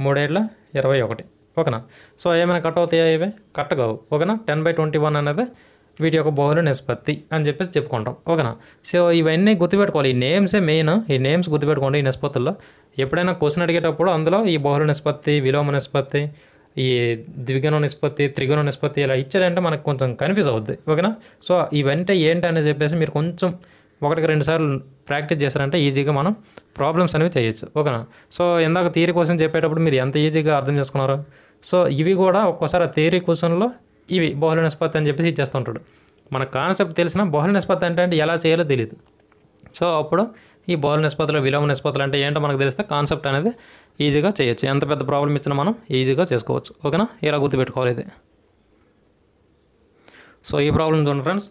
3 7 21. ఓకేనా. సో ఏమైనా కట్ అవుతాయా ఇవి కట్ కావు. ఓకేనా. 10/21 అనేది వీటి యొక్క బహుళ నిష్పత్తి అని చెప్పేసి చెప్పుకుంటాం. ఓకేనా. సో ఇవన్నీ గుర్తుపెట్టుకోవాలి. ఈ నేమ్సే మెయిన్. ఈ నేమ్స్ గుర్తుపెట్టుకోండి. ఈ నిష్పత్తుల్లో ఎప్పుడైనా క్వశ్చన్ అడిగేటప్పుడు అందులో ఈ బహుళ నిష్పత్తి విలోమ నిష్పత్తి ఈ ద్విగుణ నిష్పత్తి త్రిగుణ నిష్పత్తి ఇలా ఇచ్చారంటే మనకు కొంచెం కన్ఫ్యూజ్ అవుద్ది. ఓకేనా. సో ఇవంటే ఏంటి అని చెప్పేసి మీరు కొంచెం 1-2 సార్లు ప్రాక్టీస్ చేశారంటే ఈజీగా మనం ప్రాబ్లమ్స్ అనేవి చేయొచ్చు. ఓకేనా. సో ఇందాక థియరీ క్వశ్చన్ చెప్పేటప్పుడు మీరు ఎంత ఈజీగా అర్థం చేసుకున్నారు. సో ఇవి కూడా ఒక్కోసారి ఆ థియరీ క్వశ్చన్లో ఇవి బహుళ నిష్పత్తి అని చెప్పేసి ఇచ్చేస్తుంటాడు. మన కాన్సెప్ట్ తెలిసిన బహుళ నిష్పత్తి అంటే ఎలా చేయాలో తెలియదు. సో అప్పుడు ఈ బహుళ నిష్పత్తులు విలోమ నిష్పత్తులు అంటే ఏంటో మనకు తెలిస్తే కాన్సెప్ట్ అనేది ఈజీగా చేయొచ్చు. ఎంత పెద్ద ప్రాబ్లం ఇచ్చినా మనం ఈజీగా చేసుకోవచ్చు. ఓకేనా. ఇలా గుర్తుపెట్టుకోవాలి ఇది. సో ఈ ప్రాబ్లం చూడండి ఫ్రెండ్స్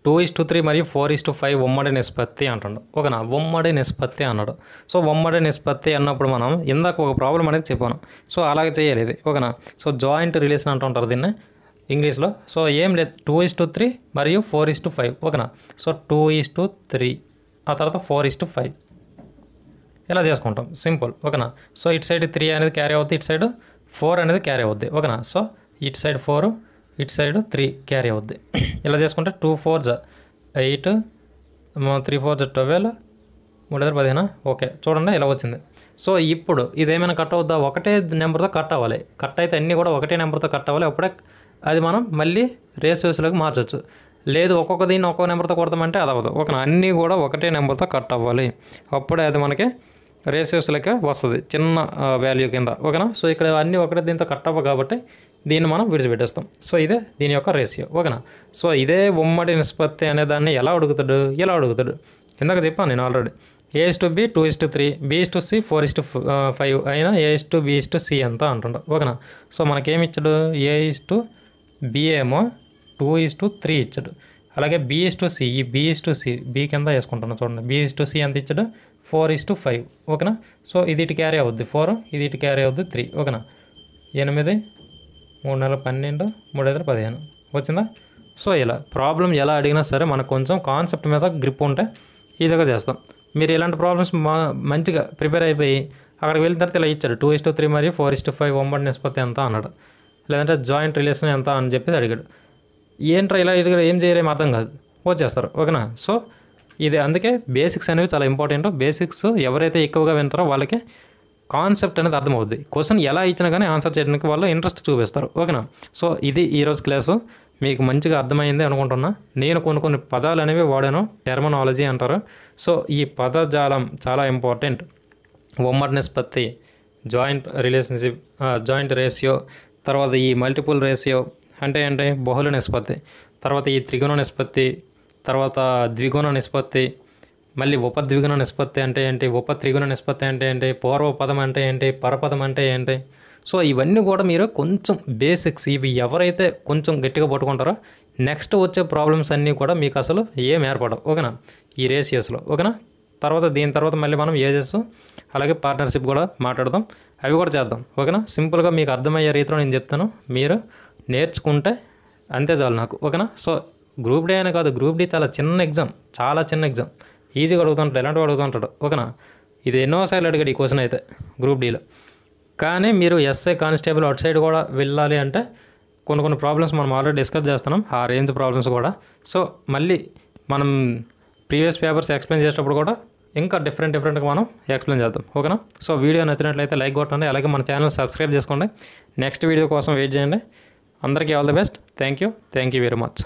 2:3 మరియు 4:5 ఉమ్మడి నిష్పత్తి అంటాడు. ఓకేనా. ఉమ్మడి నిష్పత్తి అన్నాడు. సో ఉమ్మడి నిష్పత్తి అన్నప్పుడు మనం ఇందాక ఒక ప్రాబ్లం అనేది చెప్పాను. సో అలాగే చేయాలి ఇది. ఓకేనా. సో జాయింట్ రిలేషన్ అంటుంటారు దీన్ని ఇంగ్లీష్లో. సో ఏం లేదు 2:3 మరియు 4:5. ఓకేనా. సో 2:3 ఆ తర్వాత 4:5 ఇలా చేసుకుంటాం సింపుల్. ఓకేనా. సో ఇటు సైడ్ 3 అనేది క్యారీ అవుద్ది ఇటు సైడ్ 4 అనేది క్యారీ అవుద్ది. ఓకేనా. సో ఇటు సైడ్ 4 ఇటు సైడ్ 3 క్యారీ అవుద్ది. ఇలా చేసుకుంటే 2 4s 8 3 4s 12 3 15. ఓకే చూడండి ఇలా వచ్చింది. సో ఇప్పుడు ఇదేమైనా కట్ అవుద్దా ఒకటే నెంబర్తో కట్ అవ్వాలి. కట్ అయితే అన్నీ కూడా ఒకటే నెంబర్తో కట్ అవ్వాలి. అప్పుడే అది మనం మళ్ళీ రేషియోస్లోకి మార్చవచ్చు. లేదు ఒక్కొక్క దీన్ని ఒక్కొక్క నెంబర్తో కొడతామంటే అది అవ్వదు. ఓకేనా. అన్నీ కూడా ఒకటే నెంబర్తో కట్ అవ్వాలి. అప్పుడే అది మనకి రేషియోస్లోకి వస్తుంది చిన్న వాల్యూ కింద. ఓకేనా. సో ఇక్కడ అన్నీ ఒకటే దీంతో కట్ అవ్వ కాబట్టి దీన్ని మనం విడిచిపెట్టేస్తాం. సో ఇదే దీని యొక్క రేషియో. ఓకేనా. సో ఇదే ఉమ్మడి నిష్పత్తి అనే దాన్ని ఎలా అడుగుతాడు ఇలా అడుగుతాడు. ఇందాక చెప్పాను నేను ఆల్రెడీ A:B 2:3 B:C 4:5 అయినా A:B:C ఎంత అంటుండ. ఓకేనా. సో మనకేమి ఇచ్చాడు A:B ఏమో 2:3 ఇచ్చాడు. అలాగే B:C ఈ B:C B కింద వేసుకుంటున్నాను చూడండి. B:C ఎంత ఇచ్చాడు 4:5. ఓకేనా. సో ఇది ఇటు క్యారీ అవుద్ది 4 ఇది ఇటు క్యారీ అవుద్ది 3. ఓకేనా. 8 3 9 12 3 5 15 వచ్చిందా. సో ఇలా ప్రాబ్లం ఎలా అడిగినా సరే మనకు కొంచెం కాన్సెప్ట్ మీద గ్రిప్ ఉంటే ఈజీగా చేస్తాం. మీరు ఇలాంటి ప్రాబ్లమ్స్ మంచిగా ప్రిపేర్ అయిపోయి అక్కడికి వెళ్ళిన తర్వాత ఇలా ఇచ్చాడు 2:3 మరియు 4:5 ఉమ్మడి నిష్పత్తి ఎంత అన్నాడు. లేదంటే జాయింట్ రిలేషన్ ఎంత అని చెప్పేసి అడిగాడు. ఏంట్రా ఇలా ఏం చేయలేము అర్థం కాదు వచ్చేస్తారు. ఓకేనా. సో ఇది అందుకే బేసిక్స్ అనేవి చాలా ఇంపార్టెంట్. బేసిక్స్ ఎవరైతే ఎక్కువగా వింటారో వాళ్ళకి కాన్సెప్ట్ అనేది అర్థమవుద్ది. క్వశ్చన్ ఎలా ఇచ్చినా కానీ ఆన్సర్ చేయడానికి వాళ్ళు ఇంట్రెస్ట్ చూపిస్తారు. ఓకేనా. సో ఇది ఈరోజు క్లాసు మీకు మంచిగా అర్థమైంది అనుకుంటున్నా. నేను కొన్ని పదాలు అనేవి వాడాను టెర్మినాలజీ అంటారు. సో ఈ పదజాలం చాలా ఇంపార్టెంట్. ఉమ్మడి నిష్పత్తి జాయింట్ రిలేషన్షిప్ జాయింట్ రేషియో తర్వాత ఈ మల్టిపుల్ రేషియో అంటే ఏంటి బహుళ నిష్పత్తి తర్వాత ఈ త్రిగుణ నిష్పత్తి తర్వాత ద్విగుణ నిష్పత్తి మళ్ళీ ఉపద్విగుణ నిష్పత్తి అంటే ఏంటి ఉపత్రిగుణ నిష్పత్తి అంటే ఏంటి పూర్వపదం అంటే ఏంటి పరపదం అంటే ఏంటి. సో ఇవన్నీ కూడా మీరు కొంచెం బేసిక్స్ ఇవి ఎవరైతే కొంచెం గట్టిగా పట్టుకుంటారో నెక్స్ట్ వచ్చే ప్రాబ్లమ్స్ అన్నీ కూడా మీకు అసలు ఏం ఏర్పడవు. ఓకేనా. ఈ రేషియోస్లో. ఓకేనా. తర్వాత దీని తర్వాత మళ్ళీ మనం ఏజెస్ అలాగే పార్ట్నర్షిప్ కూడా మాట్లాడదాం. అవి కూడా చేద్దాం. ఓకేనా. సింపుల్గా మీకు అర్థమయ్యే రీతిలో నేను చెప్తాను. మీరు నేర్చుకుంటే అంతే చాలు నాకు. ఓకేనా. సో గ్రూప్ డి అనే కాదు గ్రూప్ డి చాలా చిన్న ఎగ్జామ్ చాలా చిన్న ఎగ్జామ్ ఈజీగా అడుగుతుంటాడు ఎలాంటివి అడుగుతుంటాడు. ఓకేనా. ఇది ఎన్నోసార్లు అడిగాడు ఈ క్వశ్చన్ అయితే గ్రూప్ డీలో. కానీ మీరు ఎస్ఐ కానిస్టేబుల్ అవుట్ సైడ్ కూడా వెళ్ళాలి అంటే కొన్ని ప్రాబ్లమ్స్ మనం ఆల్రెడీ డిస్కస్ చేస్తున్నాం, ఆ రేంజ్ ప్రాబ్లమ్స్ కూడా. సో మళ్ళీ మనం ప్రీవియస్ పేపర్స్ ఎక్స్ప్లెయిన్ చేసేటప్పుడు కూడా ఇంకా డిఫరెంట్గా మనం ఎక్స్ప్లెయిన్ చేద్దాం. ఓకేనా? సో వీడియో నచ్చినట్లయితే లైక్ కొట్టండి, అలాగే మన ఛానల్ సబ్స్క్రైబ్ చేసుకోండి. నెక్స్ట్ వీడియో కోసం వెయిట్ చేయండి. అందరికీ all the best. Thank you very much.